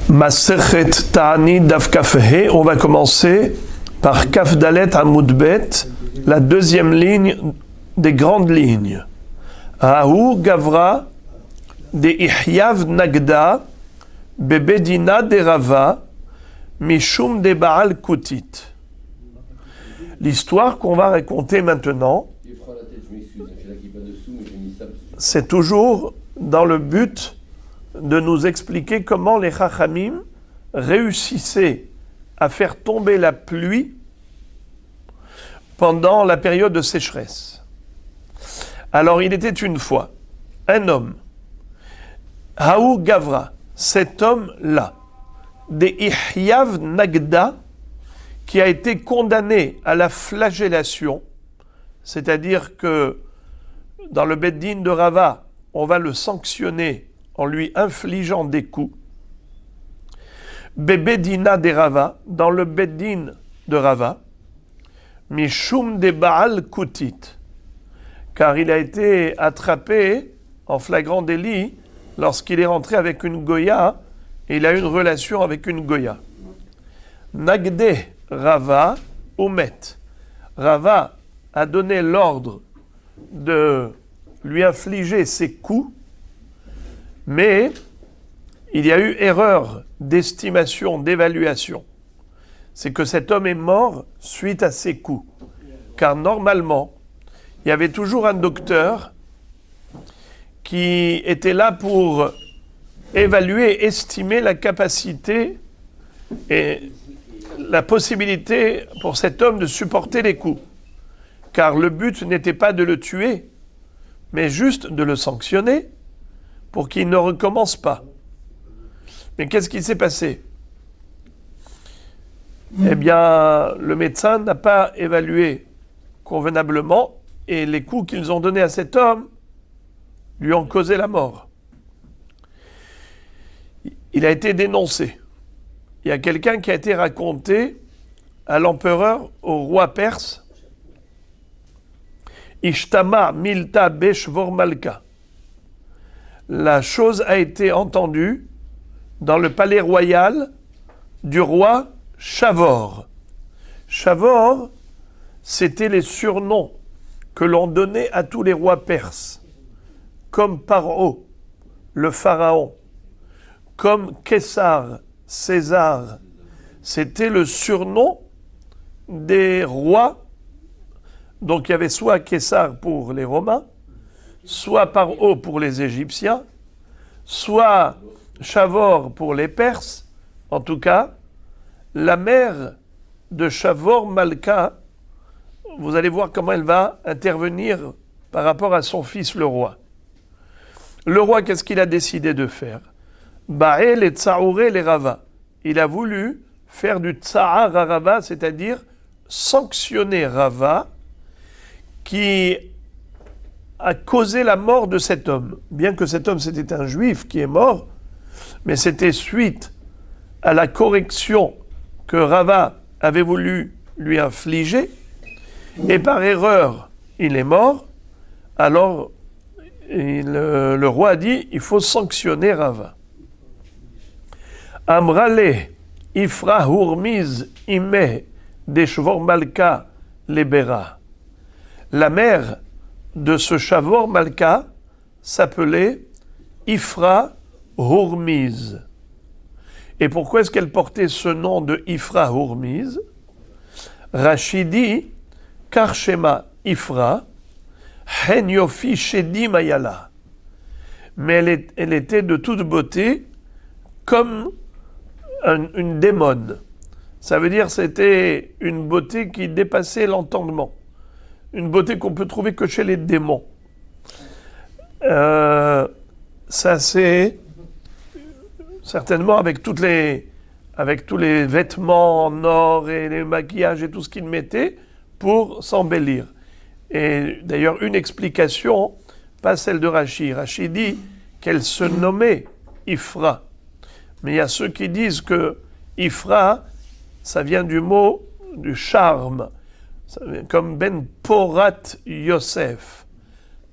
Masechet Ta'ani Daf Kaf He, on va commencer par Kaf Dalet Amud Bet, la deuxième ligne des grandes lignes. Ahu Gavra de Ihyav Nagda Bebedina de Rava Mishum de Baal Kutit. L'histoire qu'on va raconter maintenant, c'est toujours dans le but de nous expliquer comment les Chachamim réussissaient à faire tomber la pluie pendant la période de sécheresse. Alors il était une fois un homme, Haou Gavra, cet homme-là, des Ihyav Nagda, qui a été condamné à la flagellation, c'est-à-dire que dans le Beddin de Rava, on va le sanctionner en lui infligeant des coups. Bebedina de Rava, dans le Beddin de Rava, Mishum de Baal Kutit, car il a été attrapé en flagrant délit lorsqu'il est rentré avec une Goya et il a eu une relation avec une Goya. Nagde Rava Umet. Rava a donné l'ordre de lui infliger ses coups, mais il y a eu erreur d'estimation, d'évaluation. C'est que cet homme est mort suite à ses coups. Car normalement, il y avait toujours un docteur qui était là pour évaluer, estimer la capacité et la possibilité pour cet homme de supporter les coups. Car le but n'était pas de le tuer, mais juste de le sanctionner pour qu'il ne recommence pas. Mais qu'est-ce qui s'est passé ? Eh bien, le médecin n'a pas évalué convenablement et les coups qu'ils ont donnés à cet homme lui ont causé la mort. Il a été dénoncé. Il y a quelqu'un qui a été raconté à l'empereur, au roi perse, Ishtama Milta Beshvor Malka. La chose a été entendue dans le palais royal du roi Chavor. Chavor, c'était les surnoms que l'on donnait à tous les rois perses, comme Paro, le pharaon, comme Kessar, César. C'était le surnom des rois. Donc il y avait soit Kessar pour les Romains, soit Paro pour les Égyptiens, soit Chavor pour les Perses. En tout cas, la mère de Chavor Malka, vous allez voir comment elle va intervenir par rapport à son fils le roi. Le roi, qu'est-ce qu'il a décidé de faire ? Ba'el et Tsaouré les Rava. Il a voulu faire du Tsa'ar à Rava, c'est-à-dire sanctionner Rava, qui a causé la mort de cet homme. Bien que cet homme, c'était un juif qui est mort, mais c'était suite à la correction que Rava avait voulu lui infliger, et par erreur, il est mort. Alors, le roi a dit, il faut sanctionner Rava. Amrale, Ifra Hurmiz, Ime, Deshvor Malka, Lebera. La mère de ce Chavor Malka s'appelait Ifra Hurmiz. Et pourquoi est-ce qu'elle portait ce nom de Ifra Hurmiz ? Rachidi, Karshema Ifra, Henyofi Shedi Mayala. Mais elle était de toute beauté comme une démone. Ça veut dire c'était une beauté qui dépassait l'entendement. Une beauté qu'on peut trouver que chez les démons. Ça c'est certainement avec tous les vêtements en or et les maquillages et tout ce qu'ils mettaient pour s'embellir. Et d'ailleurs une explication, pas celle de Rachi. Rachi dit qu'elle se nommait Ifra. Mais il y a ceux qui disent que Ifra, ça vient du mot du charme. Comme Ben Porat Yosef,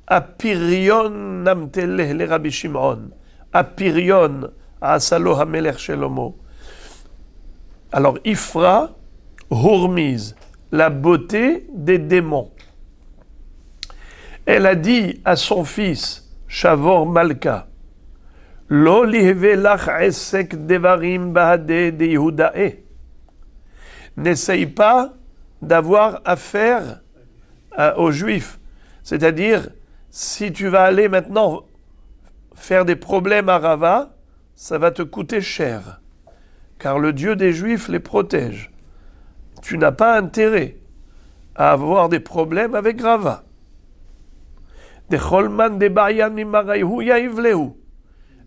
Apirion Namteleh le Rabbi Shimon. Apirion Asalo Hamelech Shelomo. Alors, Ifra, Hormiz, la beauté des démons. Elle a dit à son fils, Shavor Malka, Lo lihve lach esek devarim bahade de Yehudae. N'essaye pas d'avoir affaire aux Juifs. C'est-à-dire, si tu vas aller maintenant faire des problèmes à Rava, ça va te coûter cher. Car le Dieu des Juifs les protège. Tu n'as pas intérêt à avoir des problèmes avec Rava.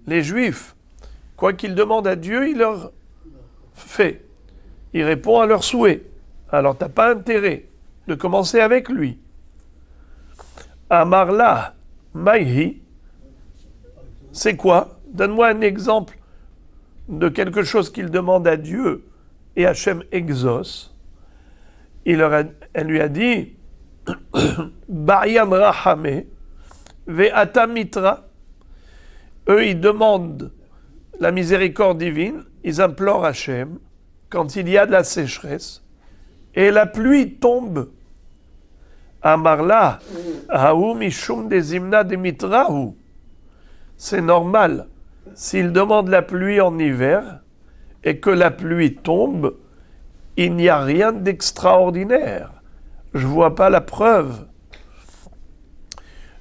Les Juifs, quoi qu'ils demandent à Dieu, il leur fait. Il répond à leurs souhaits. Alors tu n'as pas intérêt de commencer avec lui. Amarla, Maïhi, c'est quoi? Donne-moi un exemple de quelque chose qu'il demande à Dieu et Hachem exauce. Elle lui a dit Ba'yan Rahame Ve'ata Mitra. Eux, ils demandent la miséricorde divine, ils implorent Hachem quand il y a de la sécheresse et la pluie tombe. Amarla, Haou Mishum Dezimna de Mitrahu. C'est normal. S'il demande la pluie en hiver et que la pluie tombe, il n'y a rien d'extraordinaire. Je ne vois pas la preuve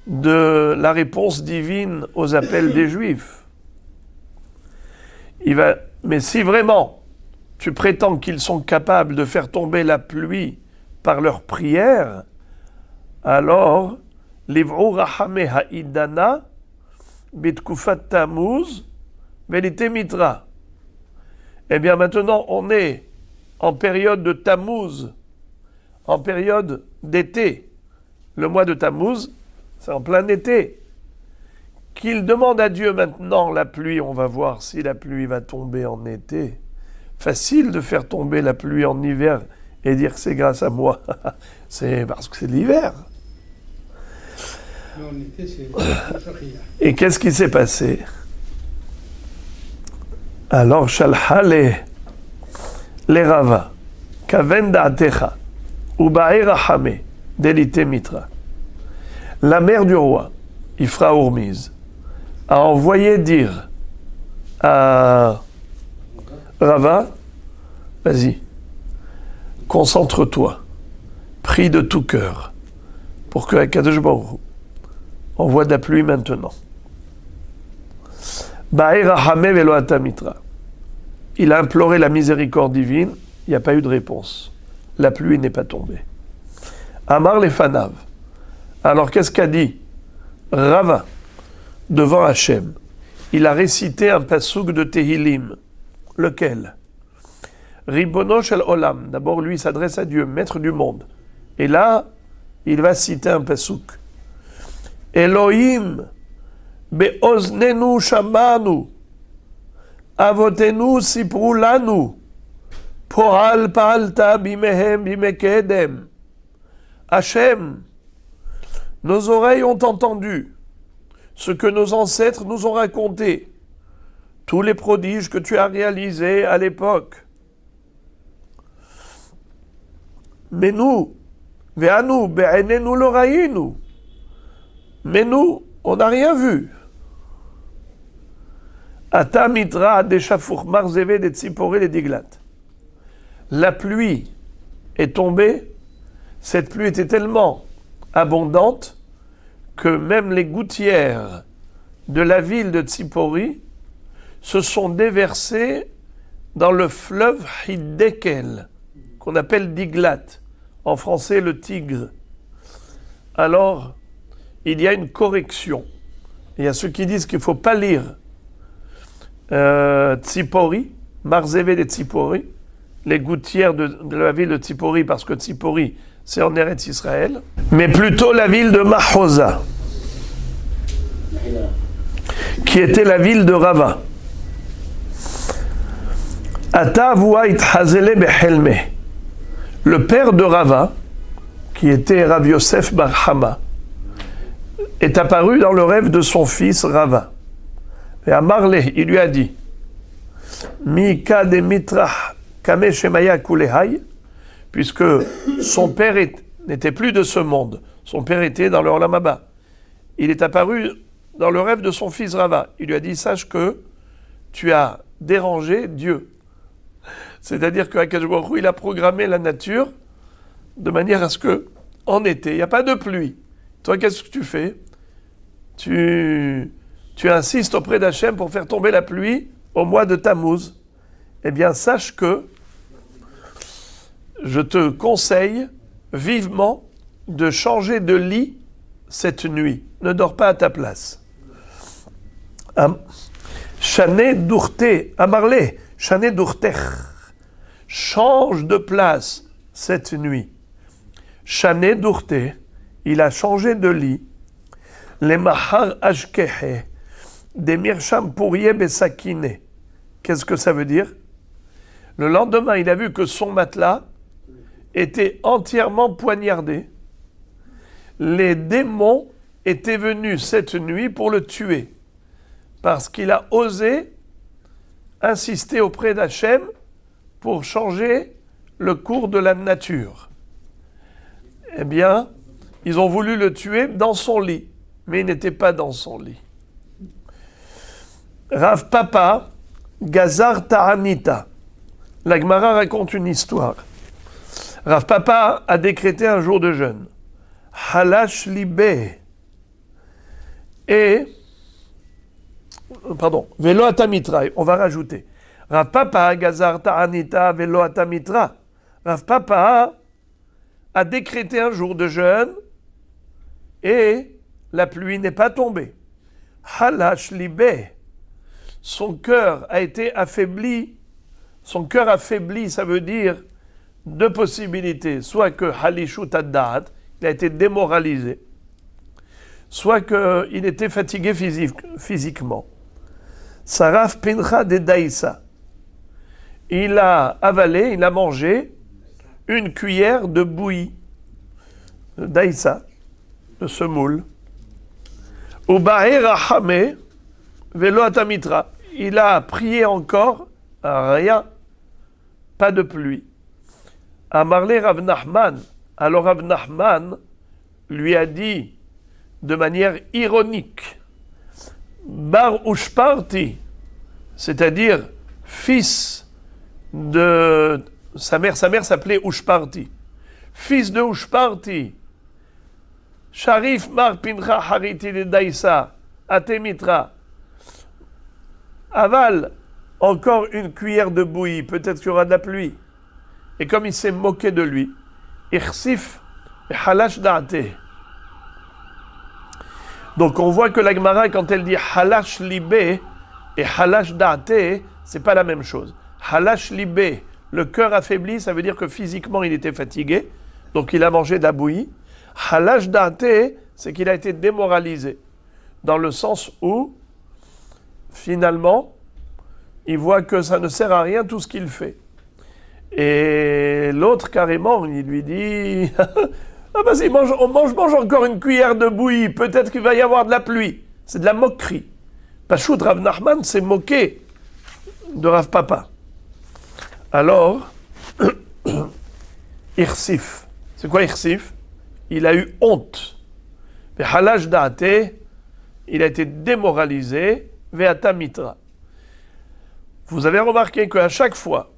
de la réponse divine aux appels des Juifs. Mais si vraiment tu prétends qu'ils sont capables de faire tomber la pluie par leur prière, alors Liv'u Rahame Ha'idana Bitkufat Tammuz Velite Mitra. Eh bien maintenant on est en période de Tammuz, en période d'été. Le mois de Tammuz, c'est en plein été. Qu'il demande à Dieu maintenant la pluie, on va voir si la pluie va tomber en été. Facile de faire tomber la pluie en hiver et dire que c'est grâce à moi. C'est parce que c'est l'hiver. Et qu'est-ce qui s'est passé? Alors, Shalha les Rava, Kaven Da'atecha, Ubae Rahame, Delite Mitra. La mère du roi, Ifra Hormiz, a envoyé dire à Rava, vas-y, concentre-toi, prie de tout cœur, pour que Akadosh Baruch Hu envoie de la pluie maintenant. Ba'e Rahame Velo Ata Mitra. Il a imploré la miséricorde divine, il n'y a pas eu de réponse. La pluie n'est pas tombée. Amar les Fanav. Alors qu'est-ce qu'a dit Rava devant Hachem? Il a récité un pasouk de Tehilim. Lequel? Ribono shel olam. D'abord, lui s'adresse à Dieu, maître du monde. Et là, il va citer un pasouk. Elohim be'oznenu shamanu. Avotenu sipru lanu, poral palta bimehem bimekedem. Hachem, nos oreilles ont entendu ce que nos ancêtres nous ont raconté, tous les prodiges que tu as réalisés à l'époque. Mais nous, ve'anu be'enenu l'oraïnu, mais nous, on n'a rien vu. Ata mitra deshafour marzeve de tzipore le diglat. La pluie est tombée. Cette pluie était tellement abondante que même les gouttières de la ville de Tzipori se sont déversées dans le fleuve Hiddekel, qu'on appelle Diglat, en français le Tigre. Alors, il y a une correction. Il y a ceux qui disent qu'il ne faut pas lire Tzipori, Marzeve de Tzipori, les gouttières de la ville de Tzipori, parce que Tzipori, c'est en Eretz Israël, mais plutôt la ville de Mahoza, qui était la ville de Rava. Le père de Rava, qui était Rav Yosef Bar Hama, est apparu dans le rêve de son fils Rava. Et à Marley, il lui a dit, Mika de mitrach kame shemaya kulehai, puisque son père n'était plus de ce monde. Son père était dans le Olam Haba. Il est apparu dans le rêve de son fils Rava. Il lui a dit, sache que tu as dérangé Dieu. C'est-à-dire qu'Akadosh Baruch Hu, il a programmé la nature de manière à ce que, en été, il n'y a pas de pluie. Toi, qu'est-ce que tu fais? Tu insistes auprès d'Hachem pour faire tomber la pluie au mois de Tammuz. Eh bien, sache que je te conseille vivement de changer de lit cette nuit. Ne dors pas à ta place. Chané dourté, amarlé, chané dourtech. Change de place cette nuit. Chané dourté, il a changé de lit. Les mahar ashkehe, des mirsham pourrier besakine. Qu'est-ce que ça veut dire? Le lendemain, il a vu que son matelas était entièrement poignardé. Les démons étaient venus cette nuit pour le tuer, parce qu'il a osé insister auprès d'Hachem pour changer le cours de la nature. Eh bien, ils ont voulu le tuer dans son lit, mais il n'était pas dans son lit. Rav Papa, Gazar Ta'anita. La Gemara raconte une histoire. Rav Papa a décrété un jour de jeûne. Halash libé. Et, pardon, Velo atamitra, on va rajouter. Rav Papa, Gazar Ta'anita, Velo atamitra. Rav Papa a décrété un jour de jeûne et la pluie n'est pas tombée. Halash libé. Son cœur a été affaibli. Son cœur affaibli, ça veut dire deux possibilités. Soit que halishut ad-da'at, il a été démoralisé. Soit qu'il était fatigué physiquement. Saraf pincha de daïsa. Il a avalé, il a mangé une cuillère de bouillie, de daïsa, de semoule. Ubahe rachame velo atamitra. Il a prié encore, rien, pas de pluie. Amarle Rav Nachman. Alors Rav Nachman lui a dit de manière ironique, Bar Ushparti, c'est-à-dire fils de sa mère s'appelait Ushparti. Fils de Ushparti, Sharif Mar Pincha Hariti de Daïsa, Atemitra, avale encore une cuillère de bouillie, peut-être qu'il y aura de la pluie. Et comme il s'est moqué de lui, Irsif et Halash Da'ate. Donc on voit que la Gemara, quand elle dit Halash Libé et Halash Da'ate, c'est pas la même chose. Halash Libé, le cœur affaibli, ça veut dire que physiquement il était fatigué, donc il a mangé de la bouillie. Halash Da'ate, c'est qu'il a été démoralisé, dans le sens où, finalement, il voit que ça ne sert à rien tout ce qu'il fait. Et l'autre, carrément, il lui dit ah ben, on mange encore une cuillère de bouillie, peut-être qu'il va y avoir de la pluie. C'est de la moquerie. Pachout Rav Nachman s'est moqué de Rav Papa. Alors, Irsif. C'est quoi Irsif? Il a eu honte. Halash Da'ate, il a été démoralisé. Ve'ata mitra. Vous avez remarqué qu'à chaque fois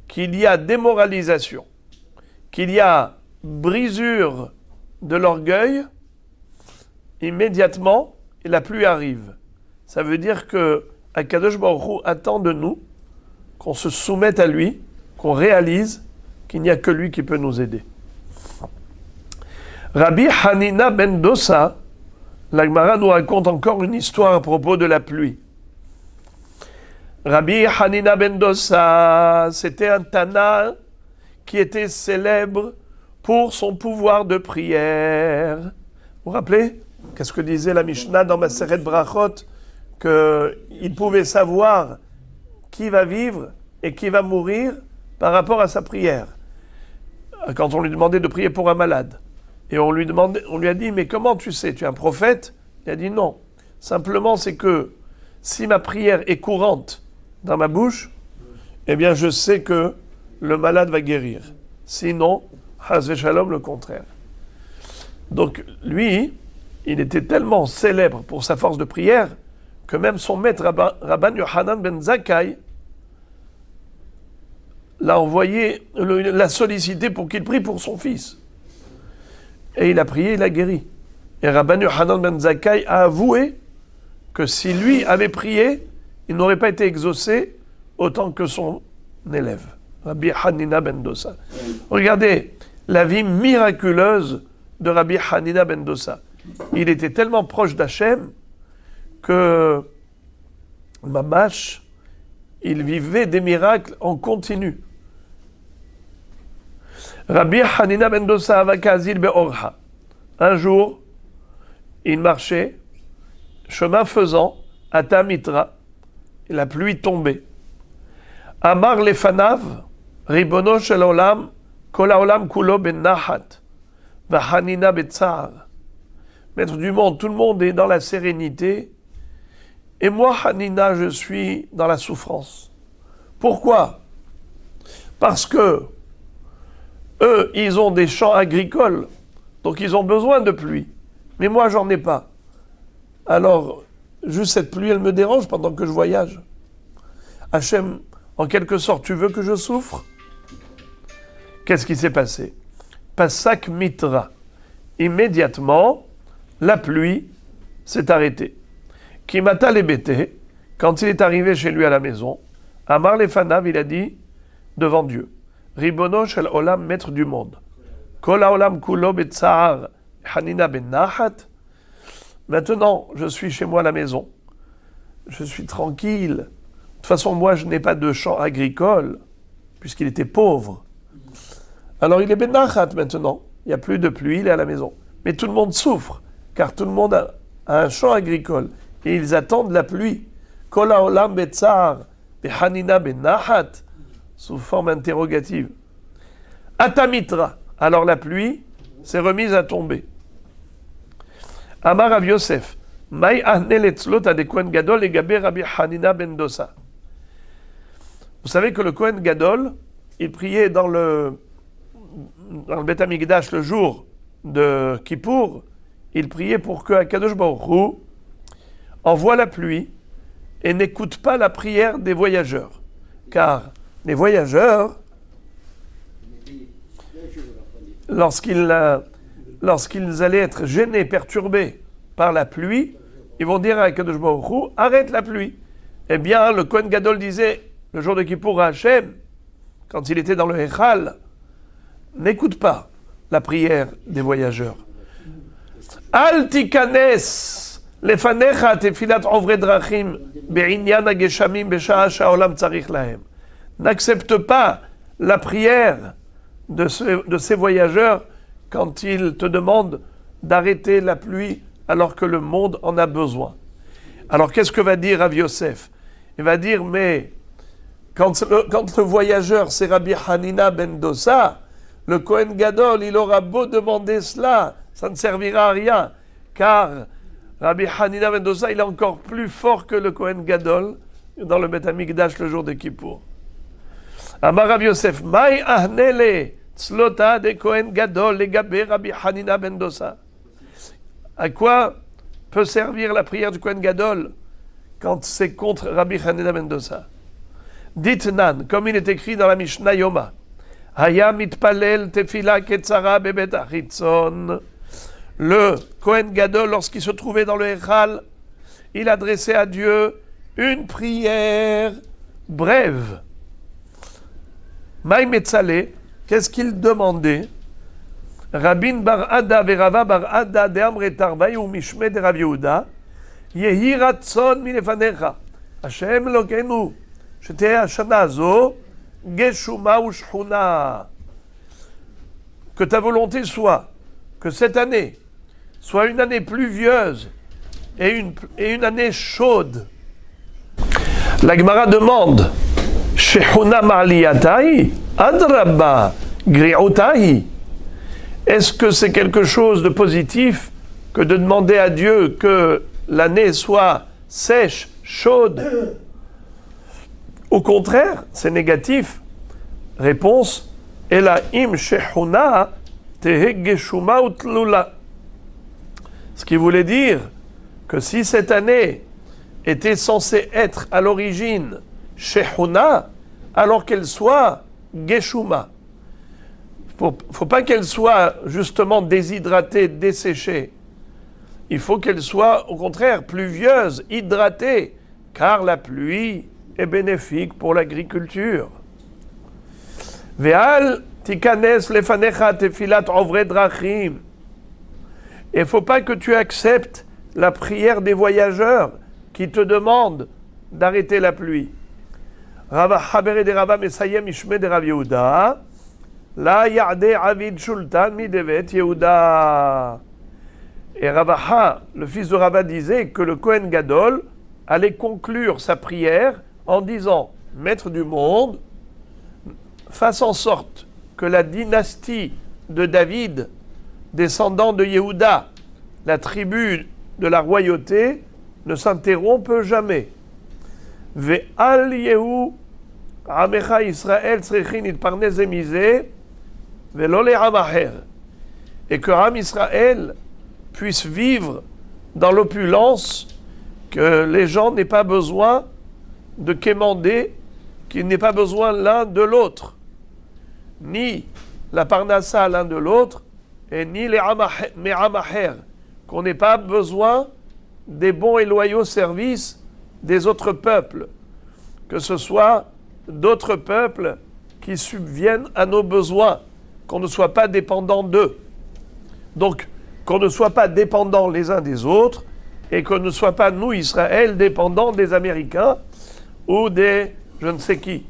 qu'il y a démoralisation, qu'il y a brisure de l'orgueil, immédiatement, la pluie arrive. Ça veut dire que Akadosh Baruch Hu attend de nous qu'on se soumette à lui, qu'on réalise qu'il n'y a que lui qui peut nous aider. Rabbi Hanina ben Dosa, la Gemara nous raconte encore une histoire à propos de la pluie. Rabbi Hanina ben Dosa, c'était un Tana qui était célèbre pour son pouvoir de prière. Vous vous rappelez? Qu'est-ce que disait la Mishnah dans Maseret Brachot? Qu'il pouvait savoir qui va vivre et qui va mourir par rapport à sa prière. Quand on lui demandait de prier pour un malade. Et on lui a dit, mais comment tu sais? Tu es un prophète? Il a dit non. Simplement, c'est que si ma prière est courante dans ma bouche, eh bien je sais que le malade va guérir. Sinon, Chas v'Shalom, le contraire. Donc lui, il était tellement célèbre pour sa force de prière que même son maître Rabban Yochanan ben Zakkai l'a envoyé, l'a sollicité pour qu'il prie pour son fils. Et il a prié, il a guéri. Et Rabban Yochanan ben Zakkai a avoué que si lui avait prié, il n'aurait pas été exaucé autant que son élève, Rabbi Hanina ben Dosa. Regardez la vie miraculeuse de Rabbi Hanina ben Dosa. Il était tellement proche d'Hachem que Mamash, il vivait des miracles en continu. Rabbi Hanina ben Dosa avakazil be'orha. Un jour, il marchait, chemin faisant, à Tamitra, et la pluie tombait. Amar lefanav, ribono shel olam, kol haolam kulo ben nahat, va Hanina betzar. Maître du monde, tout le monde est dans la sérénité, et moi, Hanina, je suis dans la souffrance. Pourquoi? Parce que eux, ils ont des champs agricoles, donc ils ont besoin de pluie. Mais moi, j'en ai pas. Alors, juste cette pluie, elle me dérange pendant que je voyage. Hachem, en quelque sorte, tu veux que je souffre? Qu'est-ce qui s'est passé? Pasak mitra. Immédiatement, la pluie s'est arrêtée. Kimata lebete, quand il est arrivé chez lui à la maison, Amar lefanav, il a dit devant Dieu, Ribono shel olam, maître du monde, Kol haolam kulo betzahar, Hanina ben nahat. Maintenant, je suis chez moi à la maison, je suis tranquille. De toute façon, moi, je n'ai pas de champ agricole, puisqu'il était pauvre. Alors, il est ben nahat maintenant, il n'y a plus de pluie, il est à la maison. Mais tout le monde souffre, car tout le monde a un champ agricole. Et ils attendent la pluie. Kol haolam betzar, behanina ben nahat, sous forme interrogative. Atamitra. Alors la pluie s'est remise à tomber. Amar Rav Yosef, Mai ahnel etzlot ade Kohen Gadol egabe Rabbi Hanina ben Dosa. Vous savez que le Kohen Gadol, il priait dans le Beth Amikdash le jour de Kippour, il priait pour que Akadosh Baruch Hu envoie la pluie et n'écoute pas la prière des voyageurs. Car les voyageurs, lorsqu'ils allaient être gênés, perturbés par la pluie, ils vont dire à Akadosh Baruch Hu, arrête la pluie. Eh bien, le Kohen Gadol disait, le jour de Kippour à Hachem, quand il était dans le Echal, n'écoute pas la prière des voyageurs. Al tikanes lefanecha tefilat ovre drachim be'inyan hageshamim besha'a sha'olam tzarich lahem. N'accepte pas la prière de ces voyageurs quand ils te demandent d'arrêter la pluie alors que le monde en a besoin. Alors qu'est-ce que va dire Rav Yosef? Il va dire, mais quand le voyageur c'est Rabbi Hanina ben Dosa, le Kohen Gadol, il aura beau demander cela, ça ne servira à rien, car Rabbi Hanina ben Dosa, il est encore plus fort que le Kohen Gadol dans le Beth Amikdash le jour de Kippour. Amar Rav Yosef, Mai ahnele tzlota de Kohen Gadol legabe Rabbi Hanina ben Dosa. À quoi peut servir la prière du Kohen Gadol quand c'est contre Rabbi Hanina ben Dosa? Ditnan, comme il est écrit dans la Mishnah Yoma, Haya mitpalel tefila ketzara bebet achitzon. Le Kohen Gadol, lorsqu'il se trouvait dans le Echal, il adressait à Dieu une prière brève. Maï Metzalé, qu'est-ce qu'il demandait? Rabin bar Ada verava bar Ada de Amre Tarvaï ou Mishme de Rav Yehuda, Yehi ratzon milefanecha, Hashem Elokeinu, Sheteh hashana hazo, Geshuma ou Shchuna. Que ta volonté soit que cette année soit une année pluvieuse et une année chaude. La Gemara demande, Shechuna ma'aliyatai, adraba, gri'otai. Est-ce que c'est quelque chose de positif que de demander à Dieu que l'année soit sèche, chaude? Au contraire, c'est négatif. Réponse, Ela im shehuna tehe geshuma utlula. Ce qui voulait dire que si cette année était censée être à l'origine shehuna, alors qu'elle soit geshuma. Faut pas qu'elle soit justement déshydratée, desséchée. Il faut qu'elle soit au contraire pluvieuse, hydratée, car la pluie est bénéfique pour l'agriculture. Ve'al tikanes lefanecha tefilat ovre drachim. Et il ne faut pas que tu acceptes la prière des voyageurs qui te demandent d'arrêter la pluie. Rava Habere de Rava Mesayem Ishme de Rav Yehuda. La Ya'de Avid Shultan Midevet Yehuda. Et Ravaha, le fils de Rava, disait que le Kohen Gadol allait conclure sa prière en disant « Maître du monde, fasse en sorte que la dynastie de David, descendant de Yehuda, la tribu de la royauté, ne s'interrompe jamais. Ve'al Yehu Amecha Israël Tzrechin Itparnez Emize Ve'lo le'am acher. Et que Am Israël puisse vivre dans l'opulence, que les gens n'aient pas besoin de quémander, qu'ils n'aient pas besoin l'un de l'autre, ni la parnassa l'un de l'autre, et ni les amaher, qu'on n'ait pas besoin des bons et loyaux services des autres peuples, que ce soit d'autres peuples qui subviennent à nos besoins, qu'on ne soit pas dépendant d'eux. Donc, qu'on ne soit pas dépendants les uns des autres, et qu'on ne soit pas, nous, Israël, dépendants des Américains ou des je ne sais qui.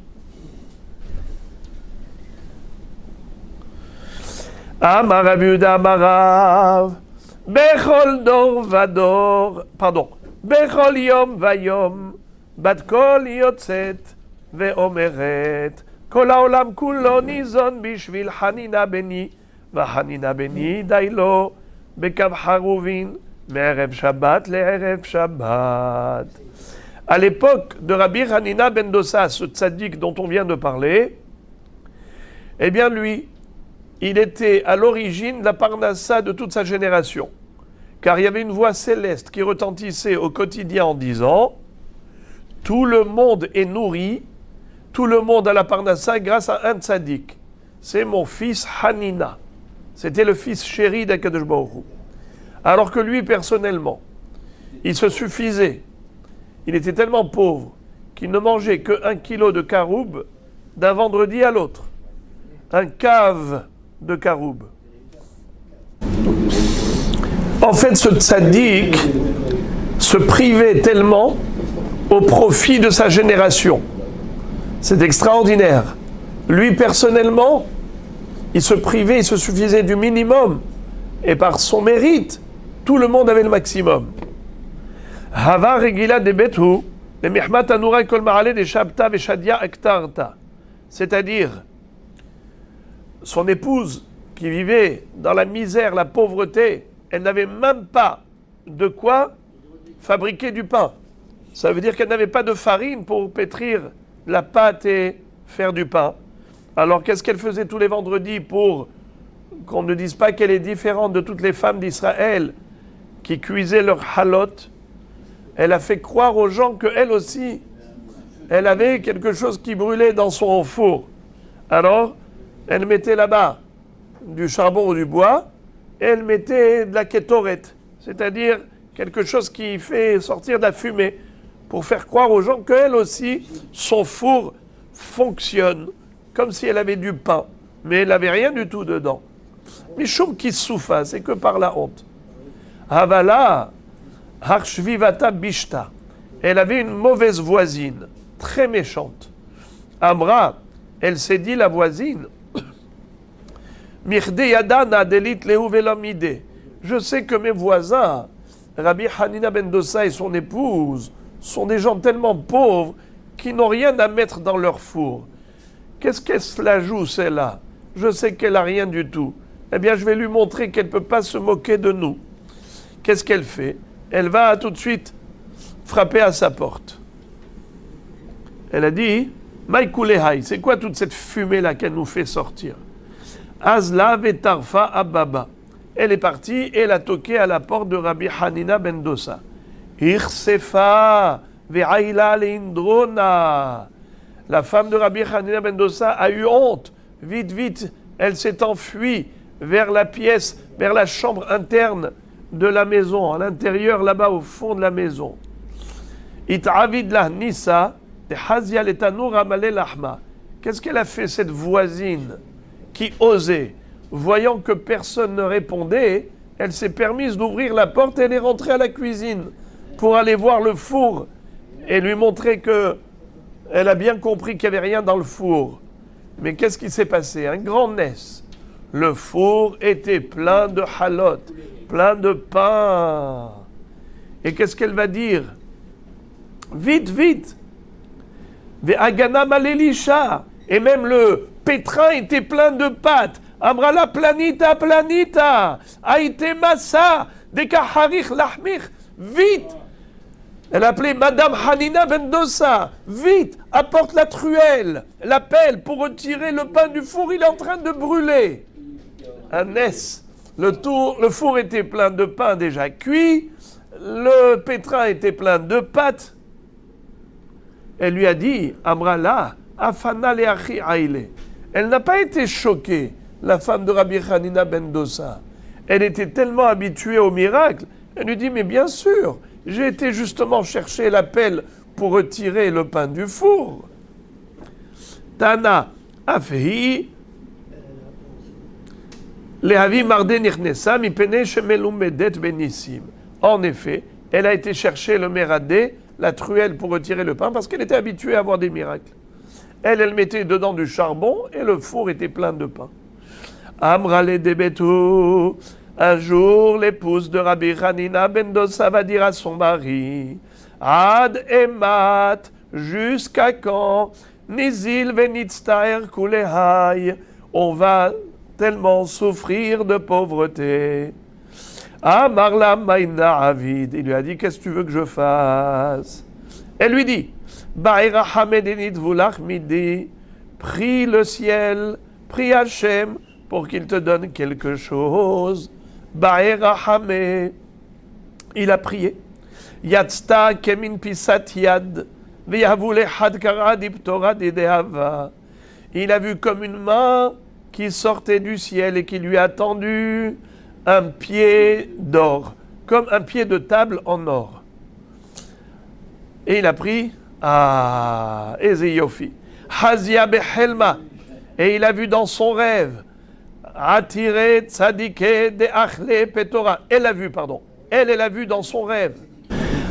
Amar Rav Yehuda Amarav, Bechol dor vador, pardon, Bechol yom vayom, bat kol yotzet ve'omeret, kol haolam kulo nizon bishvil Hanina beni, v'Hanina beni dailo, bekav haruvin, me'erev Shabbat le'erev Shabbat. À l'époque de Rabbi Hanina ben Dosa, ce tzaddik dont on vient de parler, eh bien lui, il était à l'origine de la parnassa de toute sa génération. Car il y avait une voix céleste qui retentissait au quotidien en disant « Tout le monde est nourri, tout le monde a la parnassa grâce à un tzaddik. C'est mon fils Hanina. » C'était le fils chéri d'Akadosh Baruch Hu. Alors que lui, personnellement, il se suffisait. Il était tellement pauvre qu'il ne mangeait que 1 kilo de caroub d'un vendredi à l'autre. Un cave de caroub. En fait, ce tzaddik se privait tellement au profit de sa génération. C'est extraordinaire. Lui, personnellement, il se privait, il se suffisait du minimum. Et par son mérite, tout le monde avait le maximum. Hava regila de betu, le mihmat anura kol ma'ale de shabta veshadia ektarta. C'est-à-dire, son épouse qui vivait dans la misère, la pauvreté, elle n'avait même pas de quoi fabriquer du pain. Ça veut dire qu'elle n'avait pas de farine pour pétrir la pâte et faire du pain. Alors qu'est-ce qu'elle faisait tous les vendredis pour qu'on ne dise pas qu'elle est différente de toutes les femmes d'Israël qui cuisaient leur halot? Elle a fait croire aux gens qu'elle aussi, elle avait quelque chose qui brûlait dans son four. Alors, elle mettait là-bas du charbon ou du bois, et elle mettait de la kétoret, c'est-à-dire quelque chose qui fait sortir de la fumée, pour faire croire aux gens qu'elle aussi, son four fonctionne, comme si elle avait du pain, mais elle n'avait rien du tout dedans. Mishum Kissoufa, c'est que par la honte. Avala, Harshvivata Bishta. Elle avait une mauvaise voisine, très méchante. Amra, elle s'est dit, la voisine, Mirde Yadana Delit Lehu Velamide. Je sais que mes voisins, Rabbi Hanina ben Dosa et son épouse, sont des gens tellement pauvres qui n'ont rien à mettre dans leur four. Qu'est-ce qu'elle se la joue, celle-là? Je sais qu'elle n'a rien du tout. Eh bien, je vais lui montrer qu'elle ne peut pas se moquer de nous. Qu'est-ce qu'elle fait? Elle va tout de suite frapper à sa porte. Elle a dit, Maïkoulehai, c'est quoi toute cette fumée-là qu'elle nous fait sortir? Azla vetarfa ababa. Elle est partie et elle a toqué à la porte de Rabbi Hanina ben Dosa. Irsefa ve'aila leindrona. La femme de Rabbi Hanina ben Dosa a eu honte. Vite, vite, elle s'est enfuie vers la pièce, vers la chambre interne de la maison, à l'intérieur, là-bas, au fond de la maison. It'avid lah nisa, de hazia letanur amale lahma. Qu'est-ce qu'elle a fait, cette voisine qui osait? Voyant que personne ne répondait, elle s'est permise d'ouvrir la porte et elle est rentrée à la cuisine pour aller voir le four et lui montrer que elle a bien compris qu'il n'y avait rien dans le four. Mais qu'est-ce qui s'est passé? Un grand ness. Le four était plein de halot, plein de pain. Et qu'est-ce qu'elle va dire? Vite, vite! Ve'agana malelisha. Et même le pétrin était plein de pâtes. Amrala planita planita. Aïte massa. Dekaharich lahmich. Vite! Elle appelait Madame Hanina ben Dosa. Vite! Apporte la truelle, la pelle pour retirer le pain du four. Il est en train de brûler. Un ness. Le four était plein de pain déjà cuit. Le pétrin était plein de pâtes. Elle lui a dit, Amrala, afana leachi aile. Elle n'a pas été choquée, la femme de Rabbi Hanina ben Dosa. Elle était tellement habituée au miracle. Elle lui dit, mais bien sûr, j'ai été justement chercher la pelle pour retirer le pain du four. Tana afhi lehavi marde nichnesa mipene shemelum medet benissim. En effet, elle a été chercher le méradé, la truelle pour retirer le pain, parce qu'elle était habituée à voir des miracles. Elle mettait dedans du charbon et le four était plein de pain. Amrale debetu. Un jour, l'épouse de Rabbi Hanina ben Dosa va dire à son mari, Ad emat, jusqu'à quand? Nizil venitztaer kulehai. On va tellement souffrir de pauvreté. Amarla maïna avid. Il lui a dit, qu'est-ce que tu veux que je fasse? Elle lui dit, Ba'ira hamedenit vulach midi. Prie le ciel, prie Hachem pour qu'il te donne quelque chose. Ba'ira hame. Il a prié. Yatzta kemin pisat yad. V'yavule had kara diptora dedehava. Il a vu comme une main qui sortait du ciel et qui lui a tendu un pied d'or, comme un pied de table en or. Et il a pris, Eze Yofi, Hazia Behelma, et il a vu dans son rêve, Atire Tzadike de Achle Petora. Elle a vu dans son rêve.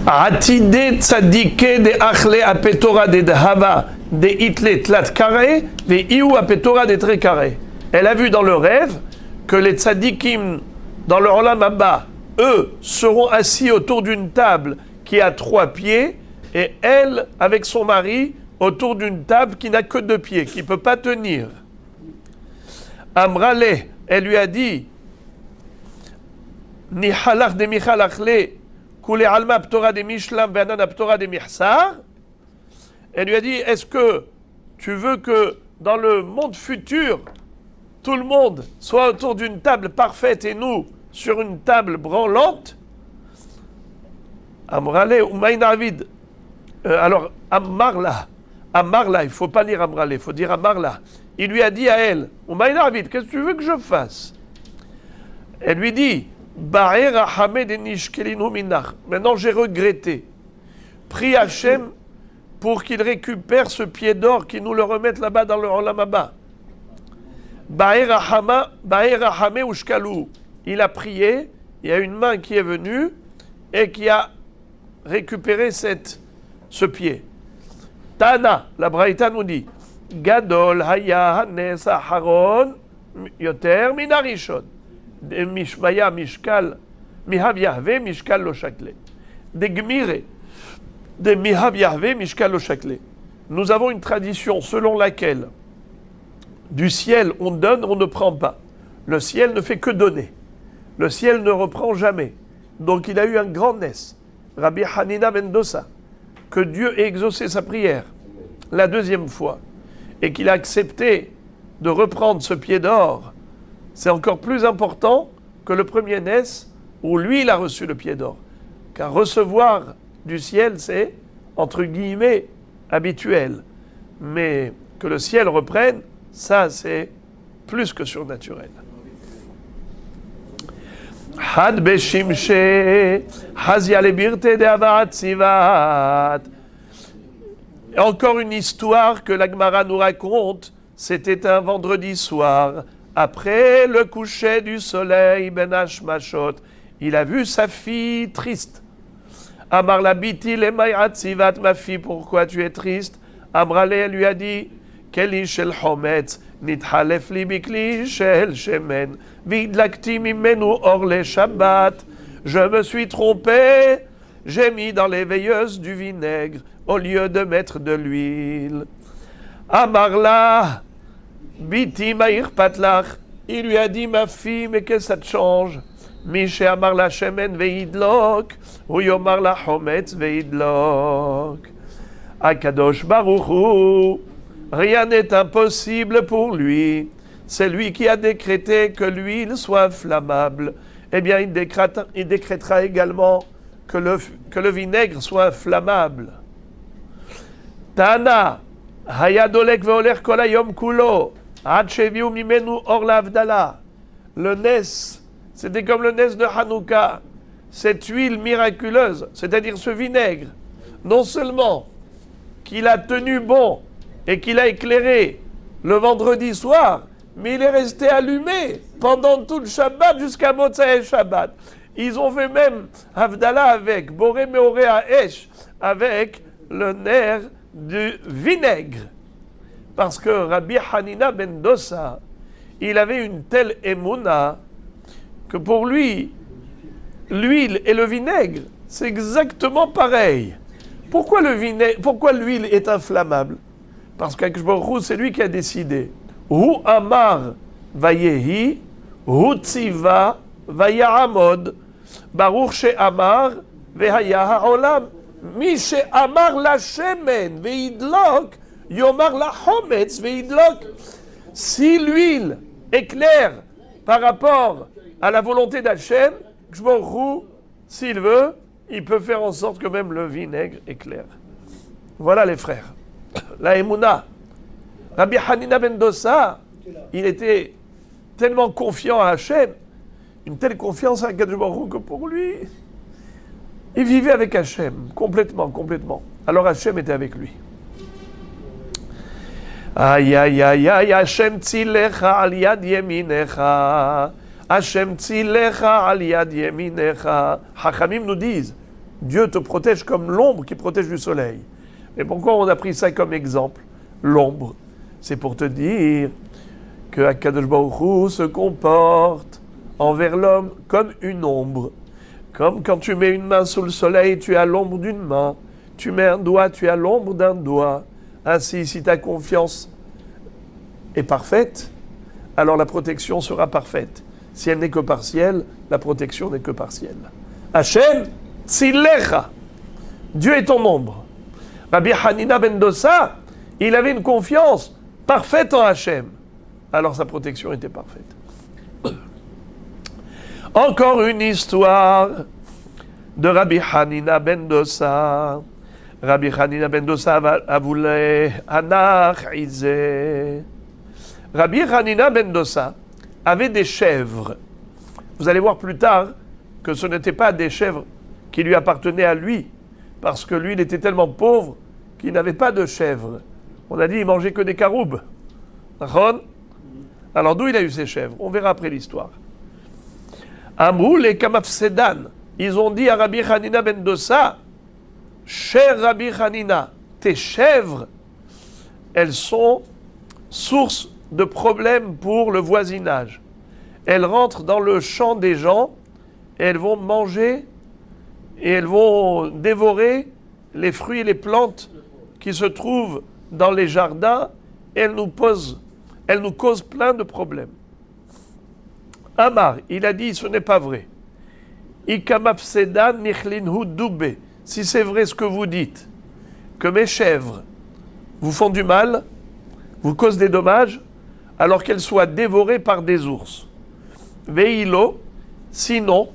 Atide Tzadike de Achle a Petora de Hava, de Itle Tlat Kare, de Iou a Petora de Tre Kare. Elle a vu dans le rêve que les tzadikim dans le Olam Haba, eux, seront assis autour d'une table qui a 3 pieds, et elle, avec son mari, autour d'une table qui n'a que 2 pieds, qui ne peut pas tenir. Amrale, elle lui a dit, Nihalach de Michalachle, Kule Alma Ptora de Mishlam, Be'anan Ptora de Mihsar. Elle lui a dit, est-ce que tu veux que dans le monde futur, tout le monde soit autour d'une table parfaite et nous sur une table branlante? Amrale ou Maïnavid. Alors, Amarla, il ne faut pas dire Amrale, il faut dire Amarla. Il lui a dit à elle, ou Maïnavid, qu'est-ce que tu veux que je fasse? Elle lui dit, maintenant j'ai regretté. Prie Hachem pour qu'il récupère ce pied d'or, qu'il nous le remette là-bas dans le Olam Haba. Il a prié, il y a une main qui est venue et qui a récupéré ce pied. Tana, la Braïta nous dit, Gadol haya hanes aharon yoter min harishon. De mishmaya mishkal, mihav yahve mishkal lo shakle. De gmire, de mihav yahve mishkal lo shakle. Nous avons une tradition selon laquelle du ciel, on donne, on ne prend pas. Le ciel ne fait que donner. Le ciel ne reprend jamais. Donc il a eu un grand ness, Rabbi Hanina ben Dosa, que Dieu ait exaucé sa prière. la deuxième fois, et qu'il a accepté de reprendre ce pied d'or, c'est encore plus important que le premier Nes où lui il a reçu le pied d'or. Car recevoir du ciel, c'est, entre guillemets, habituel. Mais que le ciel reprenne, ça c'est plus que surnaturel. Had beshimche hazia lebirte de avaat sivat. Encore une histoire que la Gemara nous raconte. C'était un vendredi soir, après le coucher du soleil, Ben Hashmashot. Il a vu sa fille triste. Amar la biti le mayat sivat, ma fille, pourquoi tu es triste? Amrale, elle lui a dit, Keli shel hometz, nithalef li bikli shel shemen, vidlakti mimenu or le Shabbat. Je me suis trompé, j'ai mis dans les veilleuses du vinaigre au lieu de mettre de l'huile. Amarla, biti maïr patlach. Il lui a dit, ma fille, mais qu'est-ce que ça te change? Mishe amarla shemen veidlok, ou yomarla hometz veidlok. Akadosh Baruchu, rien n'est impossible pour lui. C'est lui qui a décrété que l'huile soit inflammable. Eh bien, il décrétera également que le vinaigre soit inflammable. Tana, hayadolek veoler kolayom kulo, ad sheviu mimenu or lavdala. Le Nes, c'était comme le Nes de Hanouka. Cette huile miraculeuse, c'est-à-dire ce vinaigre, non seulement qu'il a tenu bon et qu'il a éclairé le vendredi soir, mais il est resté allumé pendant tout le Shabbat jusqu'à Motzei Shabbat. Ils ont fait même Havdalah avec Boré Meoré Haesh, avec le nerf du vinaigre. Parce que Rabbi Hanina ben Dosa, il avait une telle émouna que pour lui, l'huile et le vinaigre, c'est exactement pareil. Pourquoi l'huile est inflammable? Parce qu'Akadosh Baruch Hu, c'est lui qui a décidé. Hu amar vayehi, hu tziva vaya'amod, baruch she'amar vehaya ha'olam, mi she'amar la shemen veidlok, yomar la hometz veidlok. Si l'huile est claire par rapport à la volonté d'Hachem, Akadosh Baruch Hu, s'il veut, il peut faire en sorte que même le vinaigre est clair. Voilà les frères. La Emouna. Rabbi Hanina ben Dosa, il était tellement confiant à Hachem, une telle confiance à Akadosh Baruch Hu que pour lui, il vivait avec Hachem, complètement. Alors Hachem était avec lui. Aïe, aïe, aïe, aïe, Hachem tzilecha al yad yeminecha. Hachem tzilecha al yad yeminecha. Hachamim nous disent, Dieu te protège comme l'ombre qui protège du soleil. Et pourquoi on a pris ça comme exemple? L'ombre, c'est pour te dire que Akadosh Baruch Hu se comporte envers l'homme comme une ombre. Comme quand tu mets une main sous le soleil, tu as l'ombre d'une main. Tu mets un doigt, tu as l'ombre d'un doigt. Ainsi, si ta confiance est parfaite, alors la protection sera parfaite. Si elle n'est que partielle, la protection n'est que partielle. Hachem, tzilecha. Dieu est ton ombre. Rabbi Hanina ben Dosa, il avait une confiance parfaite en Hachem. Alors sa protection était parfaite. Encore une histoire de Rabbi Hanina ben Dosa. Rabbi Hanina ben Dosa voulu Anach Izeh. Rabbi Hanina ben Dosa avait des chèvres. Vous allez voir plus tard que ce n'étaient pas des chèvres qui lui appartenaient à lui, parce que lui, il était tellement pauvre qu'il n'avait pas de chèvres. On a dit qu'il mangeait que des caroubes. Alors d'où il a eu ces chèvres? On verra après l'histoire. Amroul et Kamafsedan, ils ont dit à Rabbi Hanina ben Dosa, cher Rabbi Hanina, tes chèvres, elles sont source de problèmes pour le voisinage. Elles rentrent dans le champ des gens, et elles vont manger et elles vont dévorer les fruits et les plantes qui se trouvent dans les jardins, et elles nous causent plein de problèmes. Amar, il a dit, ce n'est pas vrai. Si c'est vrai ce que vous dites, que mes chèvres vous font du mal, vous causent des dommages, alors qu'elles soient dévorées par des ours. Veilo, sinon,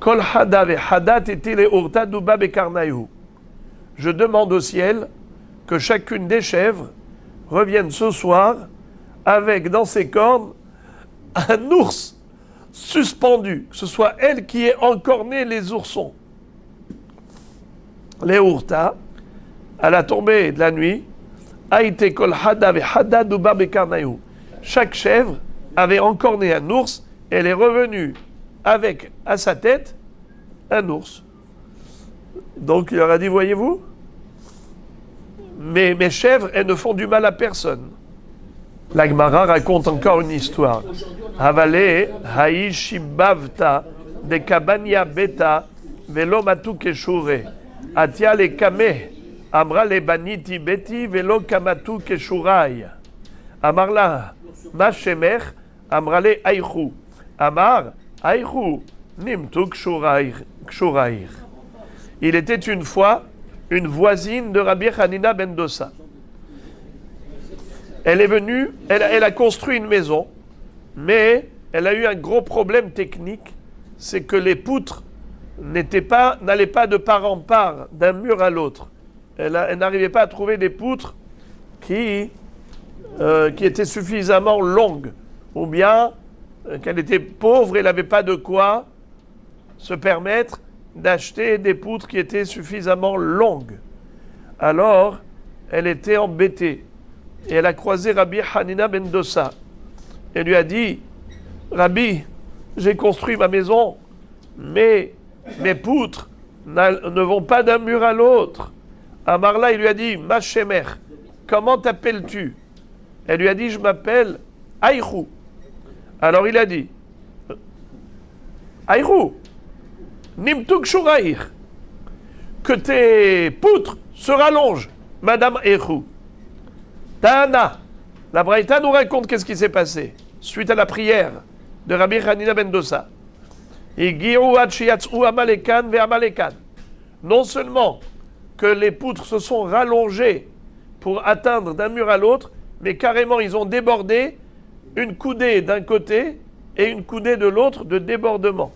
kol hada ve hadat etile urta duba bekarnayu. Je demande au ciel que chacune des chèvres revienne ce soir avec dans ses cornes un ours suspendu, que ce soit elle qui ait encorné les oursons. Les urta, à la tombée de la nuit, aïte kol hada ve hada duba bekarnayu. Chaque chèvre avait encorné un ours, et elle est revenue avec à sa tête un ours. Donc il leur a dit, voyez-vous, mes chèvres, elles ne font du mal à personne. La Gemara raconte encore une histoire. Havale haishibavta de kabania beta velo matu keshure. Atia le kame amra le baniti beti velo kamatu keshurai. Amarla ma shemer amra le aichu. Amar aichu nimtu kshurair. Il était une fois une voisine de Rabbi Hanina ben Dosa. Elle est venue, elle a construit une maison, mais elle a eu un gros problème technique, c'est que les poutres n'allaient pas de part en part, d'un mur à l'autre. Elle n'arrivait pas à trouver des poutres qui étaient suffisamment longues, ou bien qu'elle était pauvre et elle n'avait pas de quoi se permettre d'acheter des poutres qui étaient suffisamment longues. Alors, elle était embêtée. Et elle a croisé Rabbi Hanina ben Dosa. Elle lui a dit, Rabbi, j'ai construit ma maison, mais mes poutres ne vont pas d'un mur à l'autre. Amarla, il lui a dit, ma shemer, comment t'appelles-tu? Elle lui a dit, je m'appelle Aïrou. Alors il a dit, Aïrou, Nimtuk Shuraïr, que tes poutres se rallongent, Madame Aïrou. Tana, la Braïta nous raconte qu'est-ce qui s'est passé suite à la prière de Rabbi Hanina ben Dosa. Non seulement que les poutres se sont rallongées pour atteindre d'un mur à l'autre, mais carrément ils ont débordé une coudée d'un côté et une coudée de l'autre de débordement.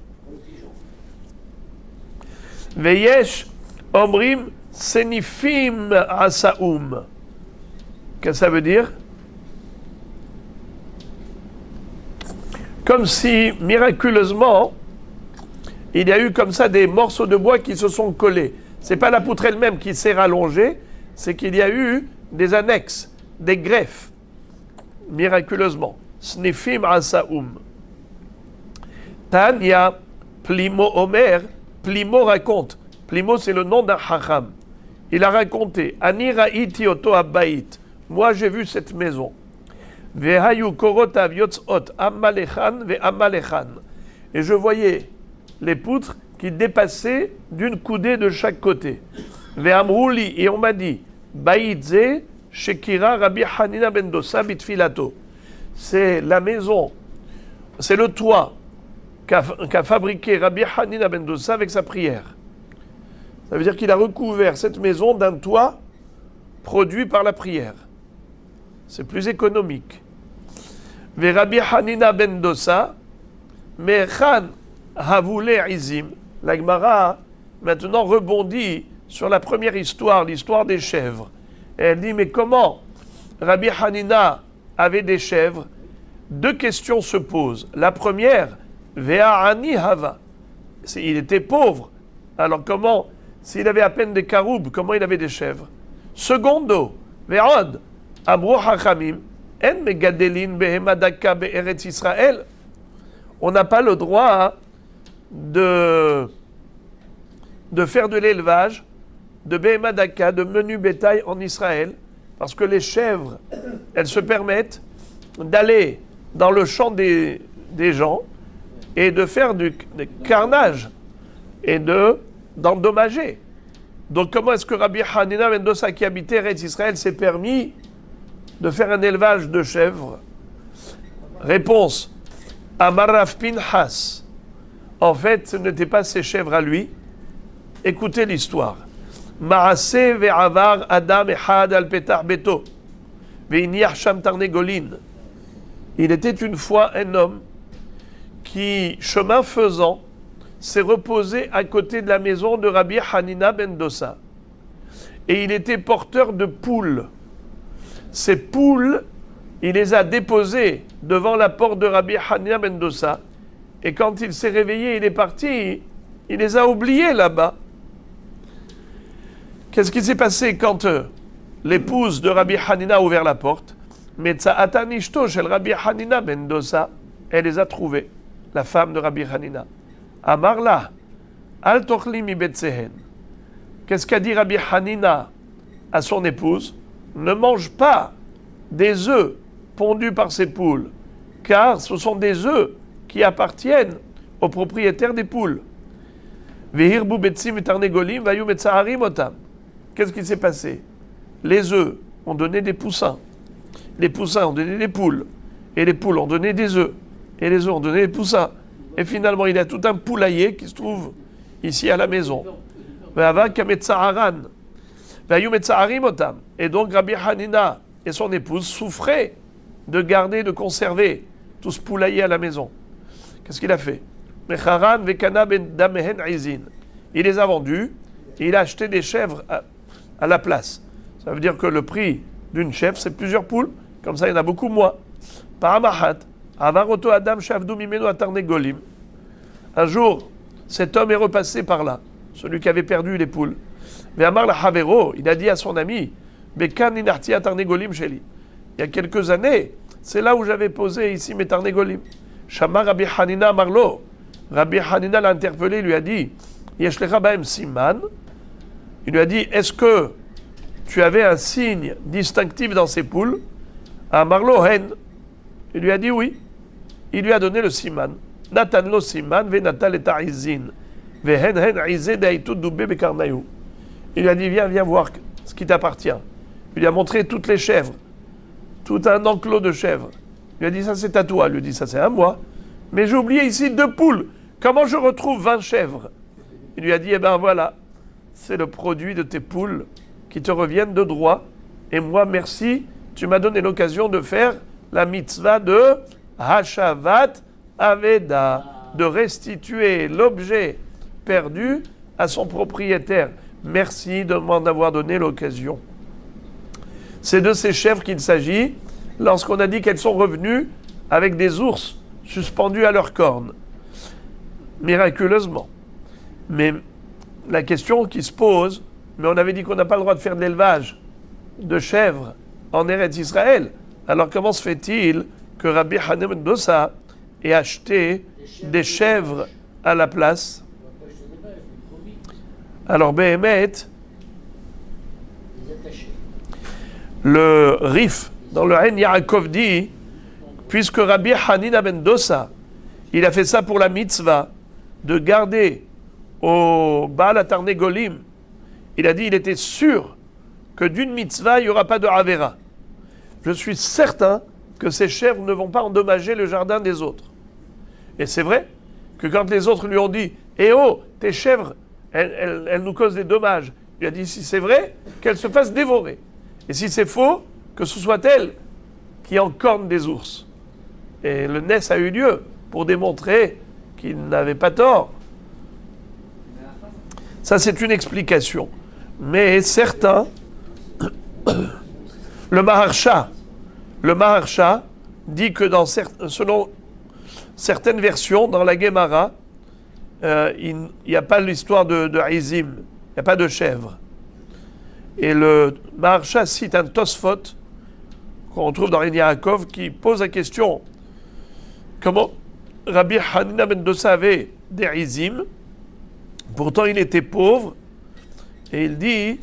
Veyesh omrim senifim asaoum. Qu'est-ce que ça veut dire? Comme si, miraculeusement, il y a eu comme ça des morceaux de bois qui se sont collés. Ce n'est pas la poutre elle-même qui s'est rallongée, c'est qu'il y a eu des annexes, des greffes, miraculeusement. Snifim asaoum. Tanya, Plimo Omer, Plimo raconte. Plimo, c'est le nom d'un hacham. Il a raconté, Ani ra'iti oto abayit. Moi, j'ai vu cette maison. Vehayu korotav yotzot amalechan ve amalechan. Et je voyais les poutres qui dépassaient d'une coudée de chaque côté. Vehamrouli, et on m'a dit, Baïtze, Shekira Rabbi Hanina ben Dosa bitfilato. C'est la maison, c'est le toit qu'a fabriqué Rabbi Hanina ben Dosa avec sa prière. Ça veut dire qu'il a recouvert cette maison d'un toit produit par la prière. C'est plus économique. Ve Rabbi Hanina ben Dosa, Mechan Havule Izim. La Gemara maintenant rebondit sur la première histoire, l'histoire des chèvres. Et elle dit, mais comment Rabbi Hanina avait des chèvres? Deux questions se posent. La première, Ve'ani Hava. Il était pauvre. Alors comment, s'il avait à peine des caroubes, comment il avait des chèvres? Secondo, Ve'od, Amru Hachamim, En Megadelin Behemadaka Be'eretz Israël. On n'a pas le droit de faire de l'élevage, de Behemadaka, de menu bétail en Israël, parce que les chèvres, elles se permettent d'aller dans le champ des gens et de faire du carnage et d'endommager. Donc comment est-ce que Rabbi Hanina ben Dosa qui habitait Eretz Israël s'est permis de faire un élevage de chèvres? Réponse, Amar Rav Pinhas. En fait, ce n'était pas ses chèvres à lui. Écoutez l'histoire. Maaseh ve'avar Adam echad al petach beto. Ve'iniach sham tarnegolin. Il était une fois un homme qui, chemin faisant, s'est reposé à côté de la maison de Rabbi Hanina ben Dosa. Et il était porteur de poules. Ces poules, il les a déposées devant la porte de Rabbi Hanina ben Dosa. Et quand il s'est réveillé, il est parti, il les a oubliées là-bas. Qu'est-ce qui s'est passé quand l'épouse de Rabbi Hanina a ouvert la porte? Metza'atan ishto shel Rabbi Hanina ben Dosa, elle les a trouvées, la femme de Rabbi Hanina. Amarla, al tochli mi betsehen. Qu'est-ce qu'a dit Rabbi Hanina à son épouse? Ne mange pas des œufs pondus par ces poules, car ce sont des œufs qui appartiennent aux propriétaires des poules. Vehirbu betsim tarnegolim vayu metzaharim otam. Qu'est-ce qui s'est passé? Les œufs ont donné des poussins. Les poussins ont donné des poules. Et les poules ont donné des œufs. Et les œufs ont donné des poussins. Et finalement, il y a tout un poulailler qui se trouve ici à la maison. Et donc Rabbi Hanina et son épouse souffraient de garder, de conserver tout ce poulailler à la maison. Qu'est-ce qu'il a fait? Il les a vendus et il a acheté des chèvres à la place. Ça veut dire que le prix d'une chèvre, c'est plusieurs poules. Comme ça, il y en a beaucoup moins. Paramahat, avaroto adam shavdu mimenu atarnegolim. Un jour, cet homme est repassé par là, celui qui avait perdu les poules. Mais Amar la Havero, il a dit à son ami, Bekan inarti atarnegolim sheli. Il y a quelques années, c'est là où j'avais posé ici mes tarnegolim. Shama Rabbi Hanina Marlo. Rabbi Hanina l'a interpellé, lui a dit, Yeshlecha baem siman. Il lui a dit, est-ce que tu avais un signe distinctif dans ces poules? À Marlo Hen. Il lui a dit oui. Il lui a donné le siman. Natan lo siman ve natal et ta'izin. Ve hen hen izé daitu doubé bekarnayu. Il lui a dit viens voir ce qui t'appartient. Il lui a montré toutes les chèvres. Tout un enclos de chèvres. Il lui a dit ça c'est à toi. Il lui a dit ça c'est à moi. Mais j'ai oublié ici 2 poules. Comment je retrouve 20 chèvres? Il lui a dit eh ben voilà. C'est le produit de tes poules qui te reviennent de droit. Et moi, merci, tu m'as donné l'occasion de faire la mitzvah de Hashavat Aveda, de restituer l'objet perdu à son propriétaire. Merci de m'en avoir donné l'occasion. C'est de ces chèvres qu'il s'agit lorsqu'on a dit qu'elles sont revenues avec des ours suspendus à leurs cornes. Miraculeusement. Mais la question qui se pose, mais on avait dit qu'on n'a pas le droit de faire de l'élevage de chèvres en Eretz Israël. Alors comment se fait-il que Rabbi Hanina ben Dosa ait acheté des chèvres à la place? Alors Behemet, le Rif, dans le Hein Yaakov dit, puisque Rabbi Hanina ben Dosa, il a fait ça pour la mitzvah, de garder au Baal HaTarnegolim, il a dit il était sûr que d'une mitzvah, il n'y aura pas de Avera. Je suis certain que ces chèvres ne vont pas endommager le jardin des autres. Et c'est vrai que quand les autres lui ont dit « Eh oh, tes chèvres, elles nous causent des dommages », il a dit « Si c'est vrai, qu'elles se fassent dévorer. Et si c'est faux, que ce soit elles qui encornent des ours. » Et le Ness a eu lieu pour démontrer qu'il n'avait pas tort. Ça, c'est une explication. Mais certains, le Maharsha dit que selon certaines versions, dans la Gemara, il n'y a pas l'histoire de Izim, il n'y a pas de chèvre. Et le Maharsha cite un Tosfot, qu'on retrouve dans Yaakov, qui pose la question, comment Rabbi Hanina ben Dosa avait des Izim, pourtant il était pauvre, et il dit,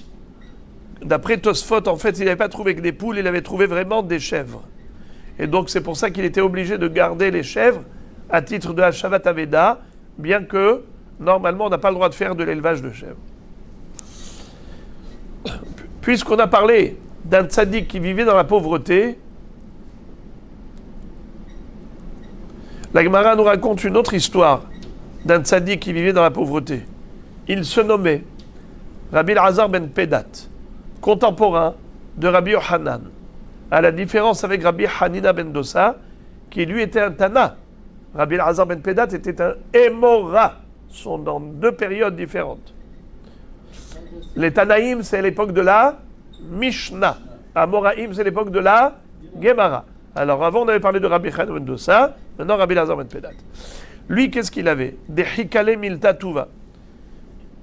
d'après Tosfot, en fait, il n'avait pas trouvé que des poules, il avait trouvé vraiment des chèvres. Et donc c'est pour ça qu'il était obligé de garder les chèvres à titre de Hashavat Aveda, bien que, normalement, on n'a pas le droit de faire de l'élevage de chèvres. Puisqu'on a parlé d'un tzaddik qui vivait dans la pauvreté, la Gemara nous raconte une autre histoire d'un tzaddik qui vivait dans la pauvreté. Il se nommait Rabbi Elazar ben Pedat, contemporain de Rabbi Yochanan, à la différence avec Rabbi Hanina ben Dosa, qui lui était un Tana. Rabbi Elazar ben Pedat était un Émora. Ce sont dans deux périodes différentes. Les Tanaïm, c'est l'époque de la Mishnah. Amoraïm, c'est l'époque de la Gemara. Alors avant, on avait parlé de Rabbi Hanina ben Dosa, maintenant Rabbi Elazar ben Pedat. Lui, qu'est-ce qu'il avait? Des Hikale Milta Tuva.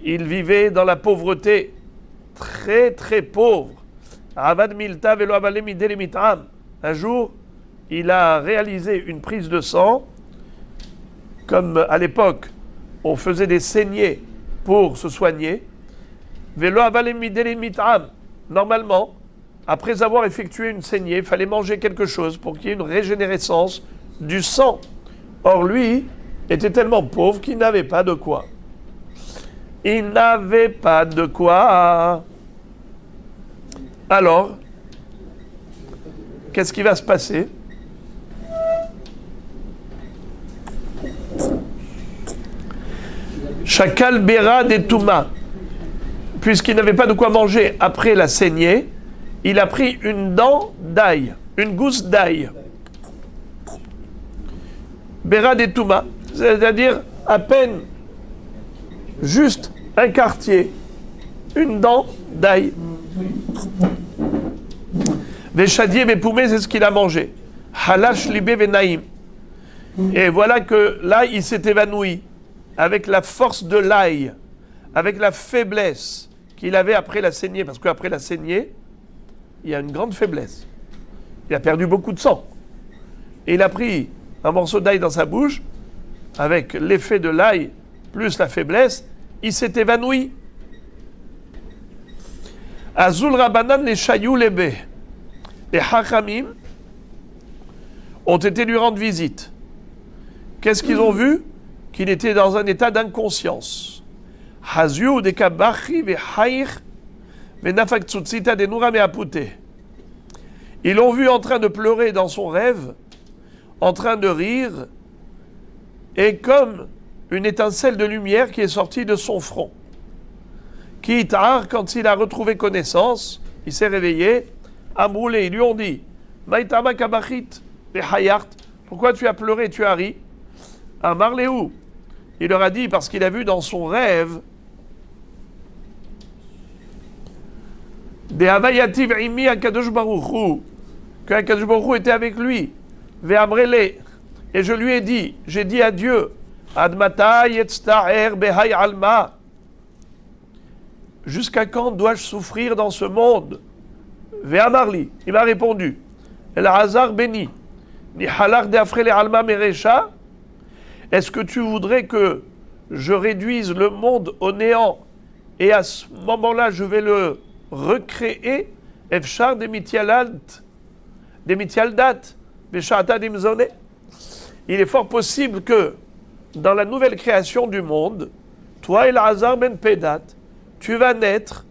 Il vivait dans la pauvreté, très très pauvre. Avad Milta Velo Avale Midele Mitram. Un jour, il a réalisé une prise de sang, comme à l'époque, on faisait des saignées pour se soigner. Velo Avale Midele Mitram. Normalement, après avoir effectué une saignée, il fallait manger quelque chose pour qu'il y ait une régénérescence du sang. Or, lui était tellement pauvre qu'il n'avait pas de quoi. Il n'avait pas de quoi. Alors, qu'est-ce qui va se passer? Chakal Bera des Touma. Puisqu'il n'avait pas de quoi manger après la saignée, il a pris une dent d'ail, une gousse d'ail. Bera des Touma, c'est-à-dire à peine juste un quartier, une dent d'ail. Veshadier Bepoumé, c'est ce qu'il a mangé. Halash Libé Venaïm. Et voilà que là, il s'est évanoui avec la force de l'ail, avec la faiblesse qu'il avait après la saignée. Parce qu'après la saignée, il y a une grande faiblesse. Il a perdu beaucoup de sang. Et il a pris un morceau d'ail dans sa bouche, avec l'effet de l'ail plus la faiblesse, il s'est évanoui. Azul Rabanan les Chayou Lebe. Les Hachamim ont été lui rendre visite. Qu'est-ce qu'ils ont vu? Qu'il était dans un état d'inconscience. Haziou de Kabachi ve Haïr ve Nafak Tsutsita de Noura Meapute. Ils l'ont vu en train de pleurer dans son rêve, en train de rire, et comme une étincelle de lumière qui est sortie de son front. Qui tard, quand il a retrouvé connaissance, il s'est réveillé, Amroulé, ils lui ont dit, Maïtama Kabachit, les Hayart, pourquoi tu as pleuré, tu as ri? Amar Léou, il leur a dit, parce qu'il a vu dans son rêve, des Havayativ Imi Akadosh Baruchou, qu'Akadosh Baruchou était avec lui, Ve'amrele, et je lui ai dit, j'ai dit à Dieu, Admata Yetztaher Behai Alma, jusqu'à quand dois-je souffrir dans ce monde? Ve'amarli, il m'a répondu, El Hazar Beni, Ni Halar de Afrele Alma Merecha, est-ce que tu voudrais que je réduise le monde au néant et à ce moment-là je vais le recréer? Efchar de Mitialdat, Beshata Dimzone. Il est fort possible que dans la nouvelle création du monde, toi et Elazar ben Pedat, tu vas naître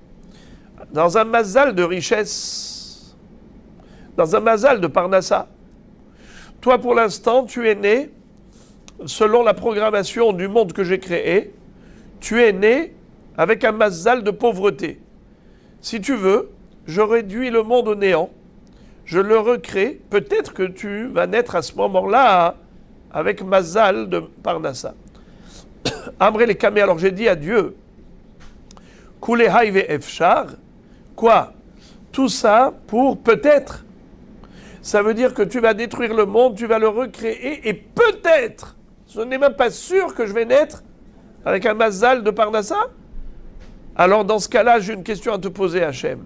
dans un mazal de richesse, dans un mazal de Parnassa. Toi, pour l'instant, tu es né, selon la programmation du monde que j'ai créé, tu es né avec un mazal de pauvreté. Si tu veux, je réduis le monde au néant, je le recrée, peut-être que tu vas naître à ce moment-là avec mazal de Parnassa. Amré les Kamé, alors j'ai dit à Dieu, Kulehai ve Efchar, quoi? Tout ça pour peut-être. Ça veut dire que tu vas détruire le monde, tu vas le recréer, et peut-être, ce n'est même pas sûr que je vais naître avec un mazal de Parnassa. Alors dans ce cas-là, j'ai une question à te poser, Hachem.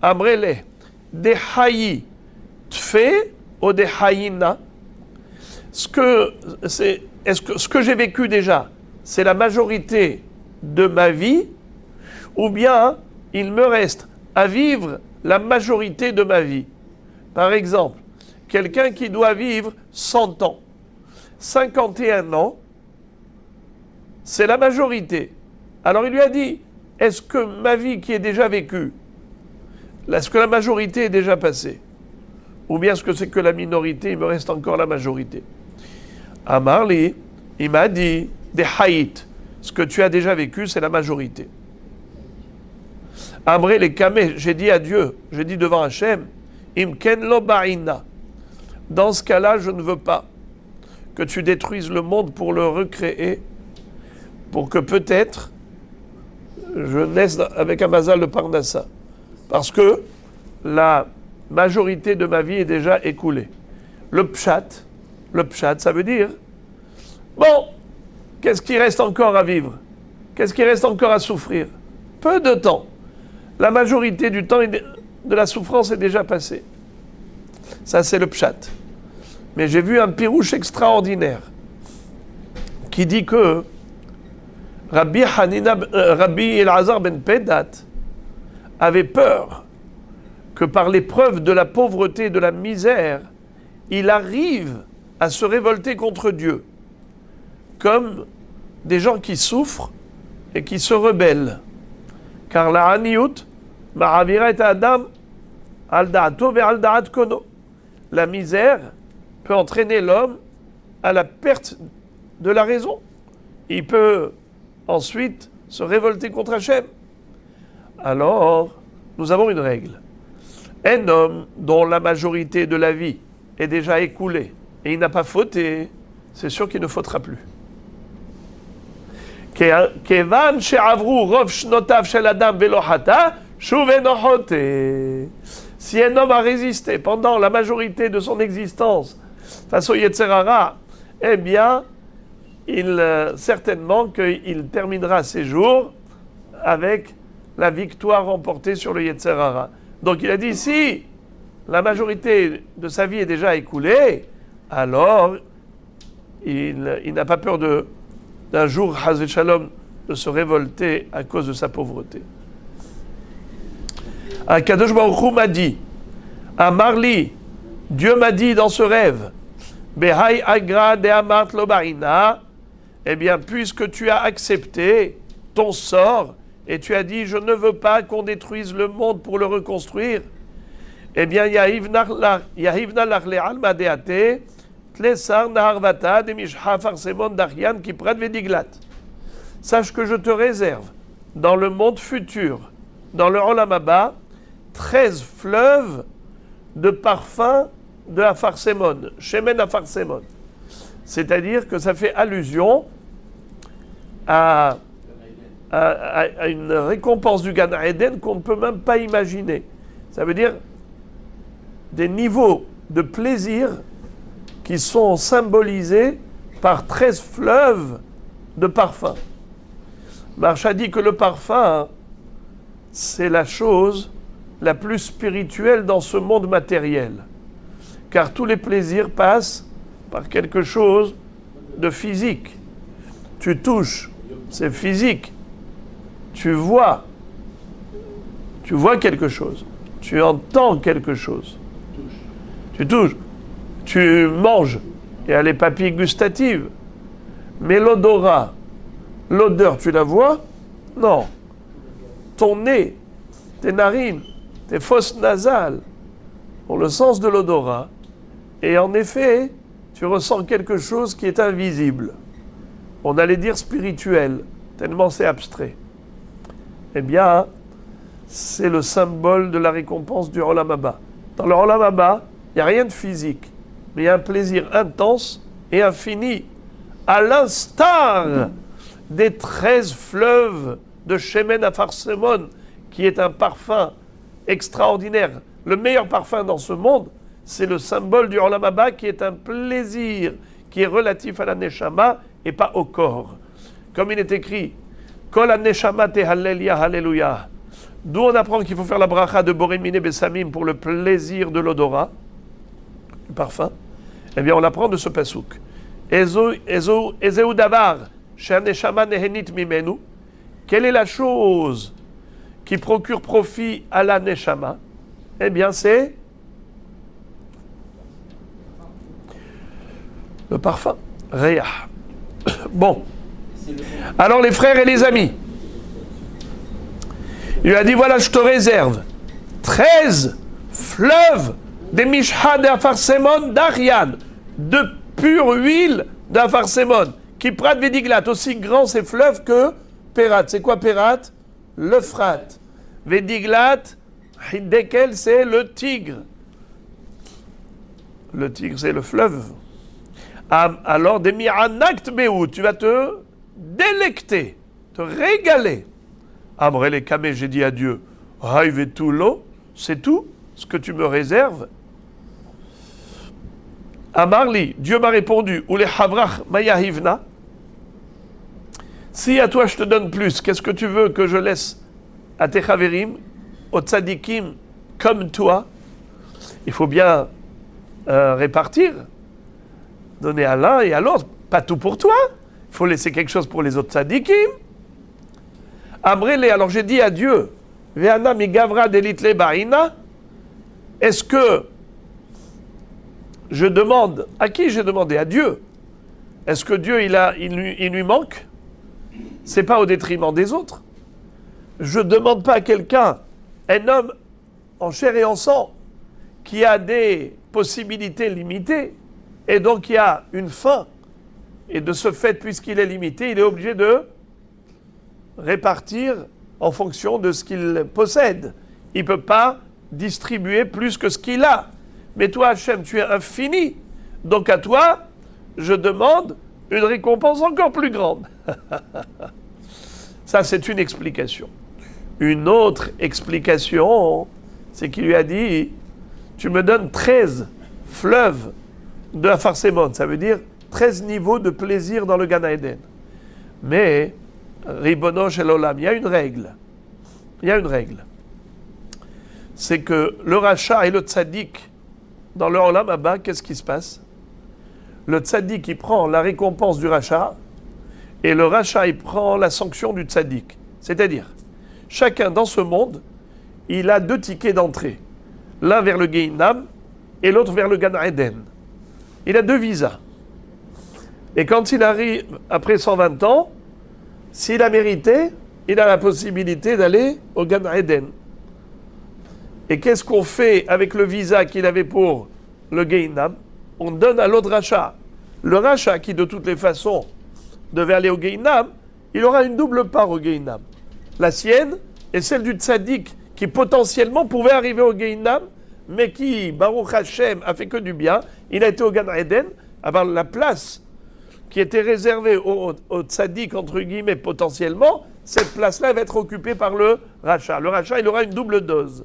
Amrele, des haïs tfe ou des haïna? Ce que j'ai vécu déjà, c'est la majorité de ma vie, ou bien il me reste à vivre la majorité de ma vie. Par exemple, quelqu'un qui doit vivre 100 ans, 51 ans, c'est la majorité. Alors il lui a dit, est-ce que ma vie qui est déjà vécue, est-ce que la majorité est déjà passée? Ou bien est-ce que c'est que la minorité, il me reste encore la majorité? Amarli, il m'a dit, des haït, ce que tu as déjà vécu, c'est la majorité. Amré les kameh, j'ai dit à Dieu, j'ai dit devant Hachem, imken lo ba'ina. Dans ce cas-là, je ne veux pas que tu détruises le monde pour le recréer, pour que peut-être je naisse avec un mazal de Parnassa. Parce que la majorité de ma vie est déjà écoulée. Le pshat, ça veut dire, bon, qu'est-ce qui reste encore à vivre? Qu'est-ce qui reste encore à souffrir? Peu de temps. La majorité du temps de la souffrance est déjà passée. Ça, c'est le pshat. Mais j'ai vu un pirouche extraordinaire qui dit que Rabbi Elazar ben Pedat avait peur que par l'épreuve de la pauvreté et de la misère, il arrive à se révolter contre Dieu, comme des gens qui souffrent et qui se rebellent. Car la haniyut ma'avira et adam al da'ato ve'al da'at kono. La misère peut entraîner l'homme à la perte de la raison. Il peut ensuite se révolter contre Hachem. Alors, nous avons une règle. Un homme dont la majorité de la vie est déjà écoulée et il n'a pas fauté, c'est sûr qu'il ne fautera plus. Kevan she'avru rov shnotav shel adam velo hata, shuv eno chote. Si un homme a résisté pendant la majorité de son existence face au Yetzer Hara, eh bien, certainement qu'il terminera ses jours avec la victoire remportée sur le Yetzer Hara. Donc il a dit, si la majorité de sa vie est déjà écoulée, alors il n'a pas peur d'un jour, Hazrat Shalom, de se révolter à cause de sa pauvreté. Akadosh Baruch Hu m'a dit, à Marli, Dieu m'a dit dans ce rêve, Behai agra de amart lo ba'ina, eh bien, puisque tu as accepté ton sort et tu as dit, je ne veux pas qu'on détruise le monde pour le reconstruire, eh bien, Yahivna lach le'alma deate, tlesar naharvata de mishha farsemon d'Arian qui prad vediglat. Sache que je te réserve dans le monde futur, dans le Olam Haba, 13 fleuves de parfum de la Farsemon, Shemen Afarsemon. C'est-à-dire que ça fait allusion à une récompense du Gan Eden qu'on ne peut même pas imaginer. Ça veut dire des niveaux de plaisir qui sont symbolisés par 13 fleuves de parfum. Marcha dit que le parfum, c'est la chose la plus spirituelle dans ce monde matériel. Car tous les plaisirs passent par quelque chose de physique. Tu touches, c'est physique. Tu vois quelque chose. Tu entends quelque chose. Tu touches. Tu manges. Il y a les papilles gustatives. Mais l'odorat, l'odeur, tu la vois? Non. Ton nez, tes narines, tes fosses nasales ont le sens de l'odorat. Et en effet, tu ressens quelque chose qui est invisible. On allait dire spirituel, tellement c'est abstrait. Eh bien, c'est le symbole de la récompense du Olam Haba. Dans le Olam Haba, il n'y a rien de physique, mais il y a un plaisir intense et infini, à l'instar des 13 fleuves de Shemen Afarsemon, qui est un parfum extraordinaire. Le meilleur parfum dans ce monde, c'est le symbole du Olam Haba, qui est un plaisir qui est relatif à la Neshama et pas au corps. Comme il est écrit, Kol ha-Neshama tehalelia Halleluja. D'où on apprend qu'il faut faire la bracha de Borei Minei Besamim pour le plaisir de l'odorat, du parfum. Eh bien, on l'apprend de ce pasuk. Ezeu davar she'ha-Neshama nehenit mimenu. Quelle est la chose qui procure profit à la Neshama? Eh bien, c'est le parfum. Réa. Bon. Alors, les frères et les amis, il lui a dit, voilà, je te réserve 13 fleuves des Mishha d'Afarsemon d'Arian, de pure huile d'Afarsemon, qui Prat Vediglat, aussi grand ces fleuves que Pérat. C'est quoi Pérat? L'Euphrate. Vediglat, Hiddekel, c'est le tigre. Le tigre, c'est le fleuve. Alors, des mi'anakt be'ou, tu vas te délecter, te régaler. Amrele Kameh, j'ai dit à Dieu, Haïvetulo, c'est tout ce que tu me réserves. Amarli, Dieu m'a répondu, ou les Havrach Mayahivna, si à toi je te donne plus, qu'est-ce que tu veux que je laisse à tes Chaverim, aux Tzadikim, comme toi? Il faut bien répartir, donner à l'un et à l'autre, pas tout pour toi, il faut laisser quelque chose pour les autres Tzadikim. Amrele, alors j'ai dit à Dieu, Ve'ana mi gavra delitle ba'ina, est-ce que je demande, à qui j'ai demandé? À Dieu. Est-ce que Dieu, il lui manque? C'est pas au détriment des autres. Je ne demande pas à quelqu'un, un homme en chair et en sang, qui a des possibilités limitées, et donc il y a une fin. Et de ce fait, puisqu'il est limité, il est obligé de répartir en fonction de ce qu'il possède. Il ne peut pas distribuer plus que ce qu'il a. Mais toi, Hachem, tu es infini. Donc à toi, je demande une récompense encore plus grande. Ça, c'est une explication. Une autre explication, c'est qu'il lui a dit, tu me donnes 13 fleuves de la Farsémon. Ça veut dire 13 niveaux de plaisir dans le Gan Eden. Mais, Ribono Shel Olam, il y a une règle. Il y a une règle. C'est que le Racha et le Tzadik, dans le Olam Abba, qu'est-ce qui se passe? Le Tzadik, il prend la récompense du Racha, et le Racha, il prend la sanction du Tzadik. C'est-à-dire, chacun dans ce monde, il a 2 tickets d'entrée. L'un vers le Gehinam, et l'autre vers le Gan Eden. Il a 2 visas. Et quand il arrive, après 120 ans, s'il a mérité, il a la possibilité d'aller au Gan Eden. Et qu'est-ce qu'on fait avec le visa qu'il avait pour le Gehinam? On donne à l'autre Racha. Le Racha, qui de toutes les façons devait aller au Gehinam, il aura une double part au Gehinam. La sienne et celle du Tzadik, qui potentiellement pouvait arriver au Gehinam, mais qui, Baruch Hashem, a fait que du bien. Il a été au Gan Eden, avoir la place qui était réservée au Tzadik, entre guillemets, potentiellement, cette place-là va être occupée par le Racha. Le Racha, il aura une double dose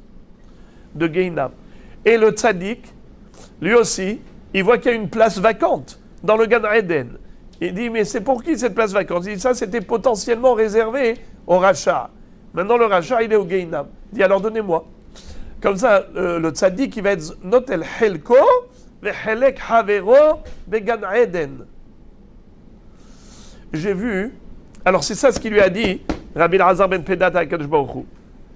de Gehinam. Et le Tzadik, lui aussi, il voit qu'il y a une place vacante dans le Gan Eden. Il dit, mais c'est pour qui cette place vacante? Il dit, ça, c'était potentiellement réservé au Racha. Maintenant, le Racha, il est au Gehinam. Il dit, alors donnez-moi. Comme ça, le Tzadik, il va être notel Helko, Vehelek Havero, Began Eden. J'ai vu, alors c'est ça ce qu'il lui a dit, Rabbi Elazar ben Pedat à Kadosh Baruch Hu.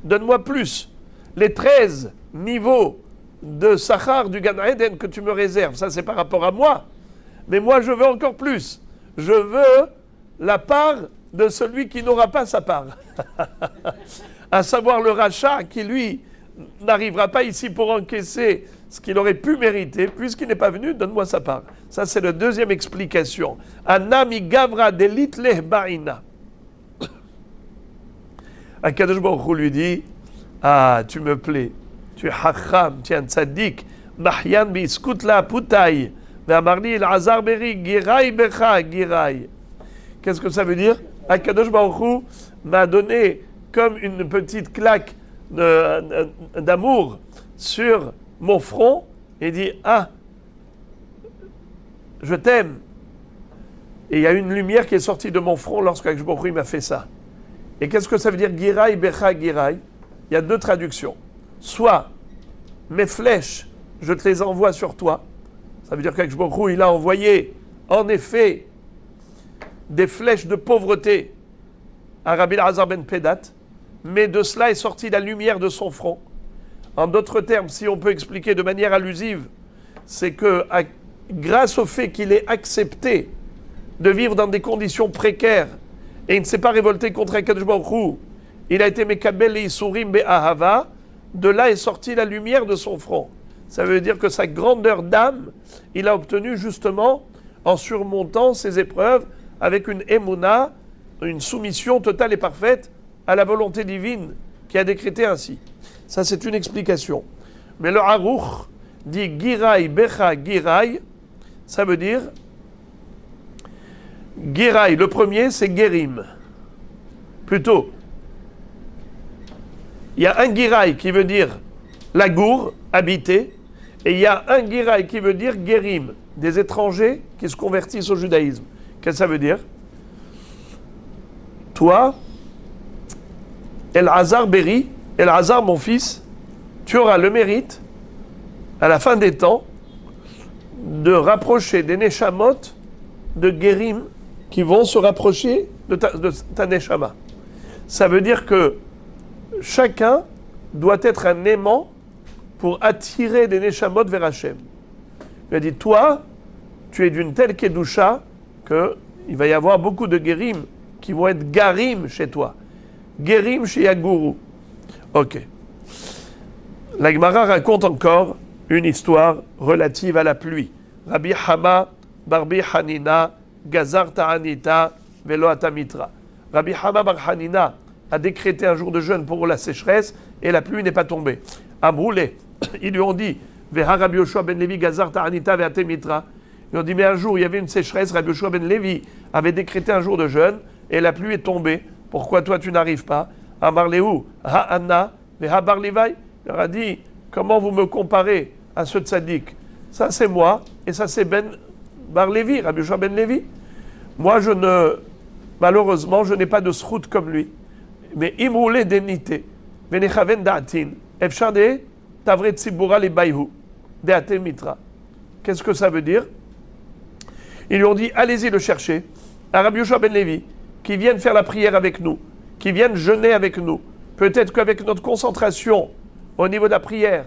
Donne-moi plus. Les 13 niveaux de Sachar du Gan Eden que tu me réserves, ça c'est par rapport à moi. Mais moi je veux encore plus. Je veux la part de celui qui n'aura pas sa part. À savoir le Racha qui lui n'arrivera pas ici pour encaisser ce qu'il aurait pu mériter, puisqu'il n'est pas venu, donne-moi sa part. Ça c'est la deuxième explication. Anami Gavra Delit Lehbaina. Akadosh Baruch Hu lui dit, ah, tu me plais, tu es Hacham, tu es un tzaddik, Mahyan biskut la putaï, Ve'amarli Elazar beri girai becha girai. Qu'est-ce que ça veut dire? Akadosh Baruch Hu m'a donné comme une petite claque d'amour sur mon front et dit, ah, je t'aime. Et il y a une lumière qui est sortie de mon front lorsque Akadosh Baruch Hu m'a fait ça. Et qu'est-ce que ça veut dire girai becha girai? Il y a 2 traductions. Soit, mes flèches, je te les envoie sur toi. Ça veut dire qu'Akadosh Baruch Hu, il a envoyé, en effet, des flèches de pauvreté à Rabbi Elazar ben Pedat, mais de cela est sortie la lumière de son front. En d'autres termes, si on peut expliquer de manière allusive, c'est que grâce au fait qu'il ait accepté de vivre dans des conditions précaires et il ne s'est pas révolté contre Akadosh Baruch Hu, il a été Mekabel et Isurim Be'ahava, de là est sortie la lumière de son front. Ça veut dire que sa grandeur d'âme, il a obtenu justement en surmontant ses épreuves avec une émouna, une soumission totale et parfaite à la volonté divine qui a décrété ainsi. Ça, c'est une explication. Mais le Aruch dit Girai Becha Girai, ça veut dire Girai, le premier, c'est Gerim. Plutôt, il y a un Girai qui veut dire la gour, habiter, et il y a un Girai qui veut dire Gerim, des étrangers qui se convertissent au judaïsme. Qu'est-ce que ça veut dire? Toi, El-Hazar Beri, El-Hazar mon fils, tu auras le mérite, à la fin des temps, de rapprocher des Neshamot de Gerim qui vont se rapprocher de ta Neshama. Ça veut dire que chacun doit être un aimant pour attirer des Neshamot vers Hachem. Il a dit, toi, tu es d'une telle Kedusha qu'il va y avoir beaucoup de Gerim qui vont être Garim chez toi. Gerim chez Yaguru. Ok. La Gemara raconte encore une histoire relative à la pluie. Rabbi Hama, Barbi Hanina, Gazar Ta'anita, Velo Atamitra. Rabbi Hama Bar Hanina a décrété un jour de jeûne pour la sécheresse et la pluie n'est pas tombée. Amroulé, ils lui ont dit, Veha Rabbi Yoshua ben Levi, Gazar Ta'anita, Ve'atemitra. Ils ont dit, mais un jour il y avait une sécheresse, Rabbi Yoshua ben Levi avait décrété un jour de jeûne et la pluie est tombée. Pourquoi toi tu n'arrives pas? Amar Lehu, Ha'anna, Veha Bar Levi. Il leur a dit, comment vous me comparez à ce tzaddik? Ça c'est moi et ça c'est Ben Bar Levi, Rabbi Yoshua ben Levi. Moi malheureusement je n'ai pas de srout comme lui. Mais imroulé denité, venechaven da'atin, efshade tavre tzibura le bayhu, de'ate mitra. Qu'est-ce que ça veut dire? Ils lui ont dit, allez-y le chercher, à Rabbi Yoshua ben Levi, qui vienne faire la prière avec nous, qui vienne jeûner avec nous. Peut-être qu'avec notre concentration au niveau de la prière,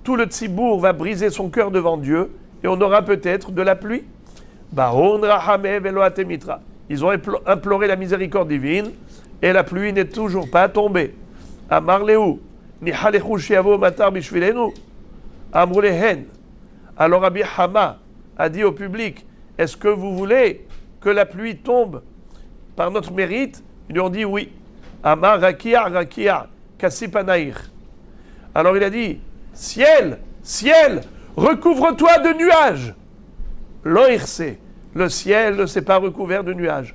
tout le tzibour va briser son cœur devant Dieu et on aura peut-être de la pluie. Ils ont imploré la miséricorde divine et la pluie n'est toujours pas tombée. Amar Lehu, Nihalechu shiavo matar bishvilenu. Amrulehen. Alors Rabbi Hama a dit au public, est-ce que vous voulez que la pluie tombe par notre mérite? Ils lui ont dit oui. Amar Rakia Rakia Kassipanaïr. Alors il a dit, ciel, ciel, recouvre-toi de nuages. Loirse, le ciel ne s'est pas recouvert de nuages.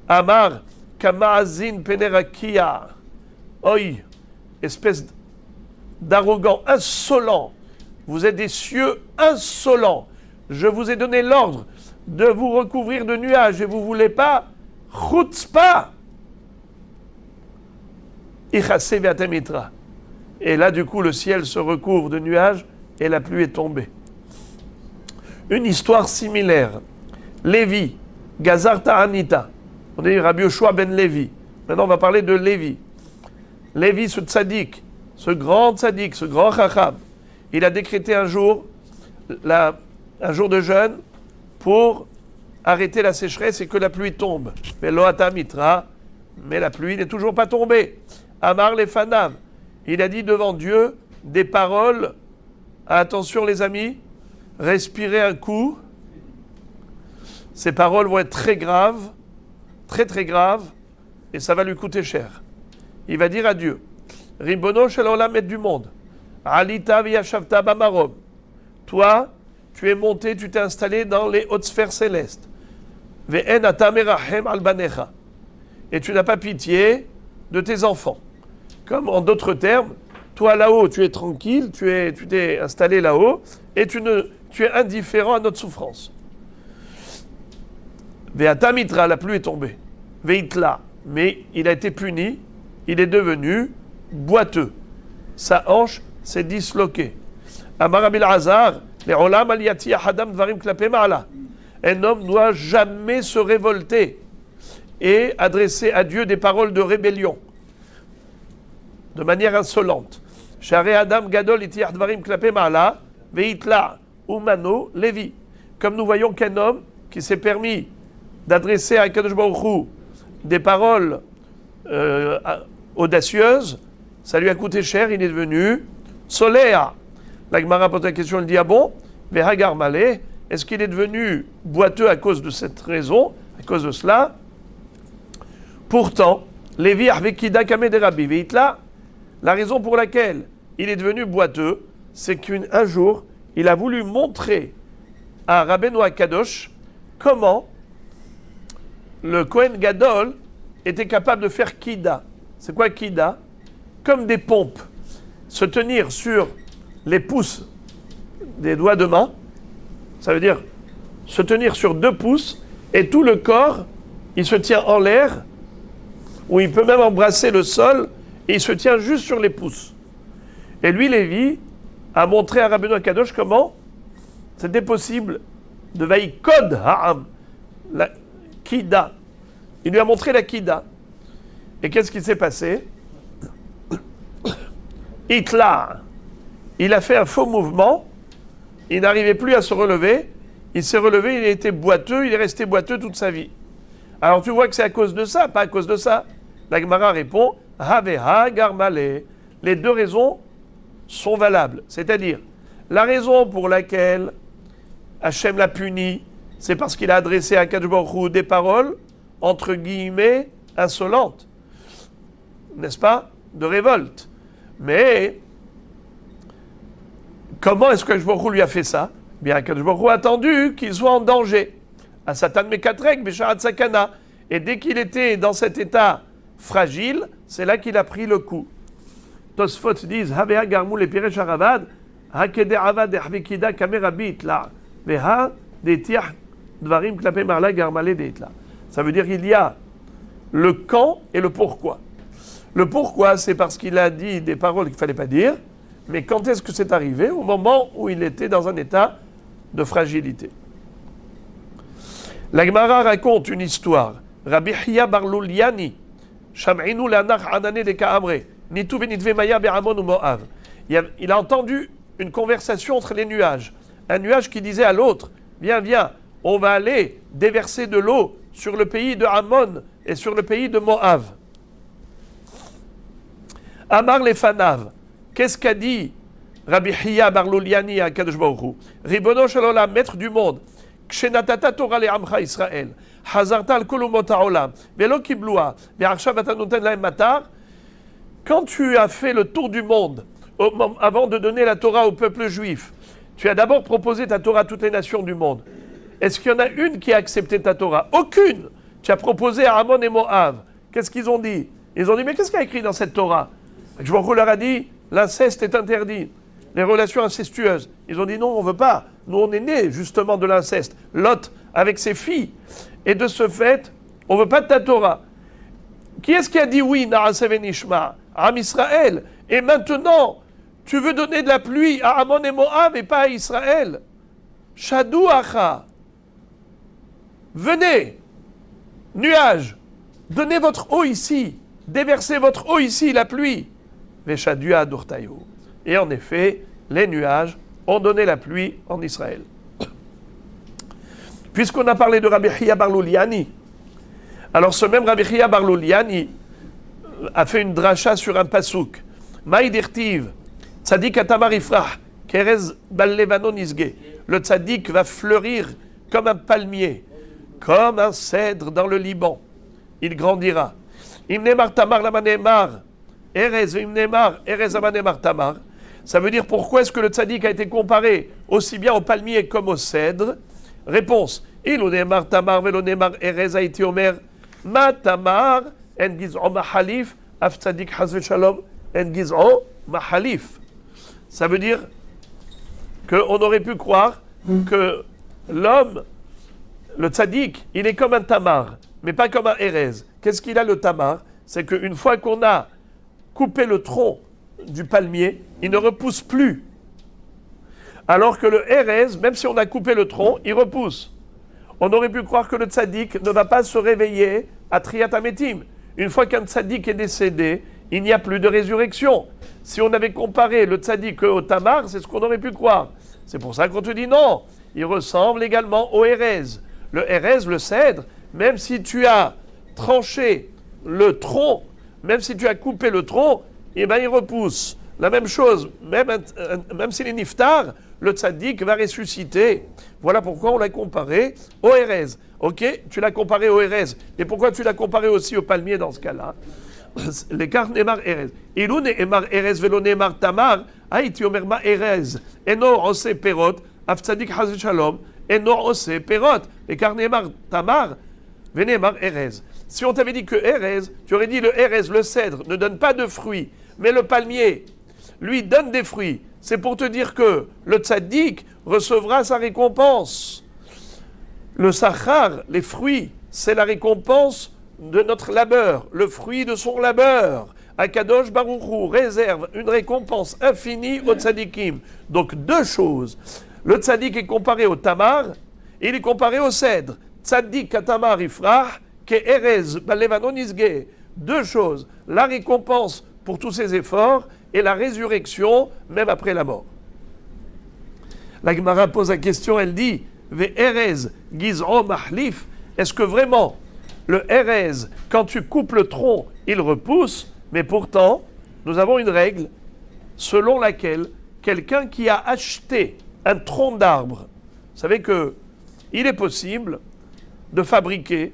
Amar Kamaazin Penerakia. Oi, espèce d'arrogant, insolent. Vous êtes des cieux insolents. Je vous ai donné l'ordre de vous recouvrir de nuages et vous ne voulez pas. Chutzpah. Ichase ve'atemitra. Et là, du coup, le ciel se recouvre de nuages et la pluie est tombée. Une histoire similaire. Lévi, Gazar Ta'anita. On dit Rabbi Yoshua ben Lévi. Maintenant, on va parler de Lévi. Lévi, ce tzaddik, ce grand chacham, il a décrété un jour de jeûne pour arrêter la sécheresse et que la pluie tombe. Mais loata mitra, mais la pluie n'est toujours pas tombée. Amar les fanav, il a dit devant Dieu des paroles. Attention les amis, respirez un coup. Ces paroles vont être très graves, très très graves, et ça va lui coûter cher. Il va dire à Dieu, Ribono shel olam maître du monde, Alita v'yashavta bamarom. Toi, tu es monté, tu t'es installé dans les hautes sphères célestes. Ve'en ata merachem al banecha. Et tu n'as pas pitié de tes enfants. Comme en d'autres termes, toi là-haut, tu es tranquille, tu t'es installé là-haut, et tu es indifférent à notre souffrance. Ve'ata mitra, la pluie est tombée. Ve'itla, mais il a été puni, il est devenu boiteux. Sa hanche s'est disloquée. Amar Rabbi Elazar, le'olam al yati ahadam dvarim klape ma'ala. Un homme ne doit jamais se révolter et adresser à Dieu des paroles de rébellion, de manière insolente. Share Adam Gadol itiach dvarim klape ma'ala, ve'itla umano Lévi. Comme nous voyons qu'un homme qui s'est permis d'adresser à Kadosh Baruch Hu des paroles audacieuses, ça lui a coûté cher, il est devenu Soléa. La Gemara pose la question, elle dit, ah bon, Vehagar Malé, est-ce qu'il est devenu boiteux à cause de cette raison, à cause de cela? Pourtant, Lévi Arvekida Kame de Rabbi Veitla, La raison pour laquelle il est devenu boiteux, c'est qu'un jour, il a voulu montrer à Rabbeinu Akadosh comment le Kohen Gadol était capable de faire Kida. C'est quoi Kida? Comme des pompes. Se tenir sur les pouces des doigts de main, ça veut dire se tenir sur 2 pouces et tout le corps, il se tient en l'air, ou il peut même embrasser le sol et il se tient juste sur les pouces. Et lui, Lévi, a montré à Rabbeinu Akadosh comment c'était possible de Vaïkod Ha'am, la Kida. Il lui a montré la Kida. Et qu'est-ce qui s'est passé? Hitler, il a fait un faux mouvement, il n'arrivait plus à se relever, il s'est relevé, il a été boiteux, il est resté boiteux toute sa vie. Alors tu vois que c'est à cause de ça, pas à cause de ça. La Gemara répond, Haveha Garmale. Les 2 raisons sont valables. C'est-à-dire, la raison pour laquelle Hachem l'a puni, c'est parce qu'il a adressé à Kadosh Baruch Hu des paroles, entre guillemets, insolentes. N'est-ce pas? De révolte. Mais, comment est-ce que Kadosh Baruch Hu lui a fait ça? Bien, Kadosh Baruch Hu a attendu qu'il soit en danger. À Satan Mekatrek, Besharat Sakana. Et dès qu'il était dans cet état fragile, c'est là qu'il a pris le coup. Tosfot disent, Havea Garmou le Piresh Haravad, Hakede Avad Ehvikida Kamerabit la, Veha Detiah Dvarim Klape Marla Garmale Deitla. Ça veut dire qu'il y a le quand et le pourquoi. Le pourquoi, c'est parce qu'il a dit des paroles qu'il ne fallait pas dire, mais quand est-ce que c'est arrivé? Au moment où il était dans un état de fragilité. La Gemara raconte une histoire. Rabbi Hiya bar Luliani, Sham'inu lanach anane de Ka'amre, Nitu venitve maya be'amon ou Moav. Il a entendu une conversation entre les nuages. Un nuage qui disait à l'autre, viens, viens, on va aller déverser de l'eau sur le pays de Ammon et sur le pays de Moav. Amar les Fanav, qu'est-ce qu'a dit Rabbi Hiya bar Luliani à Kadosh Baruch Hu? Ribono shel olam, maître du monde, Kshenatata Torah le Amcha Israël, Hazarta al kolumot ha'olam, velo kibloua, ve'arshav ata noten lahem matar. Quand tu as fait le tour du monde, avant de donner la Torah au peuple juif, tu as d'abord proposé ta Torah à toutes les nations du monde. Est-ce qu'il y en a une qui a accepté ta Torah? Aucune. Tu as proposé à Ammon et Moav. Qu'est-ce qu'ils ont dit? Ils ont dit, mais qu'est-ce qu'il y a écrit dans cette Torah? Je leur a dit, l'inceste est interdit. Les relations incestueuses. Ils ont dit, non, on ne veut pas. Nous, on est nés justement de l'inceste. Lot avec ses filles. Et de ce fait, on ne veut pas de ta Torah. Qui est-ce qui a dit oui, Na'aseh Nishma? Am Israël. Et maintenant, tu veux donner de la pluie à Ammon et Moab et pas à Israël? Shadou Acha. Venez, nuages, donnez votre eau ici. Déversez votre eau ici, la pluie. Veshadua Adurtayo. Et en effet, les nuages ont donné la pluie en Israël. Puisqu'on a parlé de Rabbi Hiya bar Luliani, alors ce même Rabbi Hiya bar Luliani a fait une dracha sur un pasouk. Maïdirtiv, tzadik atamar ifrah, kerez bal levanon isge. Le tzadik va fleurir comme un palmier, comme un cèdre dans le Liban. Il grandira. Imnemar tamar lamanemar, erez imnemar, erez amanemar tamar. Ça veut dire pourquoi est-ce que le tzaddik a été comparé aussi bien au palmier comme au cèdre? Réponse. Ilunemar tamar velonemar erez haïti omer ma tamar en giz'o mahalif af tzaddik hazve shalom en giz'o mahalif. Ça veut dire qu'on aurait pu croire que l'homme, le tzaddik, il est comme un tamar, mais pas comme un erez. Qu'est-ce qu'il a le tamar? C'est qu'une fois qu'on a coupé le tronc du palmier, il ne repousse plus. Alors que le erez, même si on a coupé le tronc, il repousse. On aurait pu croire que le tzaddik ne va pas se réveiller à Triyat HaMetim. Une fois qu'un tzaddik est décédé, il n'y a plus de résurrection. Si on avait comparé le tzaddik au tamar, c'est ce qu'on aurait pu croire. C'est pour ça qu'on te dit non. Il ressemble également au erez. Le erez, le cèdre, même si tu as tranché le tronc, même si tu as coupé le tronc, eh bien il repousse. La même chose, même s'il est niftar, le tzaddik va ressusciter. Voilà pourquoi on l'a comparé au erez. Ok, tu l'as comparé au erez. Et pourquoi tu l'as comparé aussi au palmier dans ce cas-là? לכך נאמר ארז. אילו נאמר ארז ולא נאמר תמר, הייתי אומר מה ארז אינו עושה פירות, אף צדיק חס ושלום אינו עושה פירות. לכך נאמר תמר ונאמר ארז. Si on t'avait dit que Erez, tu aurais dit le Erez, le cèdre, ne donne pas de fruits, mais le palmier, lui, donne des fruits. C'est pour te dire que le tzaddik recevra sa récompense. Le sachar, les fruits, c'est la récompense de notre labeur, le fruit de son labeur. Akadosh Baruch Hu réserve une récompense infinie au tzaddikim. Donc deux choses. Le tzaddik est comparé au tamar, et il est comparé au cèdre. Tzaddik katamar ifrah, ke erez balevanon isge. Deux choses. La récompense pour tous ses efforts et la résurrection même après la mort. La Gemara pose la question, elle dit Ve erez gizro mahlif. Est-ce que vraiment le erez, quand tu coupes le tronc, il repousse? Mais pourtant, nous avons une règle selon laquelle quelqu'un qui a acheté un tronc d'arbre, vous savez que il est possible de fabriquer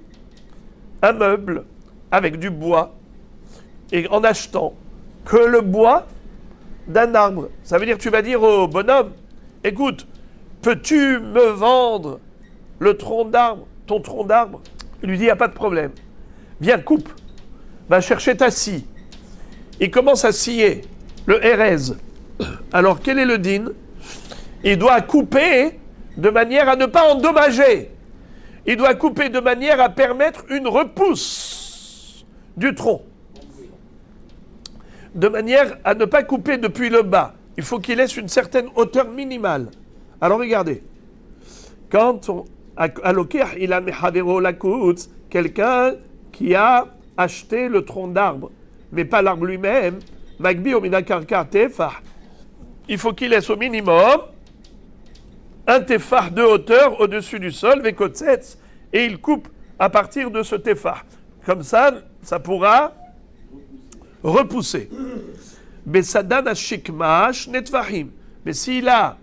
un meuble avec du bois et en achetant que le bois d'un arbre. Ça veut dire que tu vas dire au bonhomme, écoute, peux-tu me vendre le tronc d'arbre, ton tronc d'arbre? Il lui dit, il n'y a pas de problème. Viens, coupe. Va chercher ta scie. Il commence à scier le hérez. Alors, quel est le din? Il doit couper de manière à ne pas endommager. Il doit couper de manière à permettre une repousse du tronc. De manière à ne pas couper depuis le bas. Il faut qu'il laisse une certaine hauteur minimale. Alors regardez. Quand on a l'okir, il a mechavero lakutz, quelqu'un qui a acheté le tronc d'arbre, mais pas l'arbre lui-même, magbi omina karka tefah. Il faut qu'il laisse au minimum un tefah de hauteur au-dessus du sol, vekotzetz, et il coupe à partir de ce tefah. Comme ça pourra repousser. Besadan ashikmash netvahim. Mais s'il a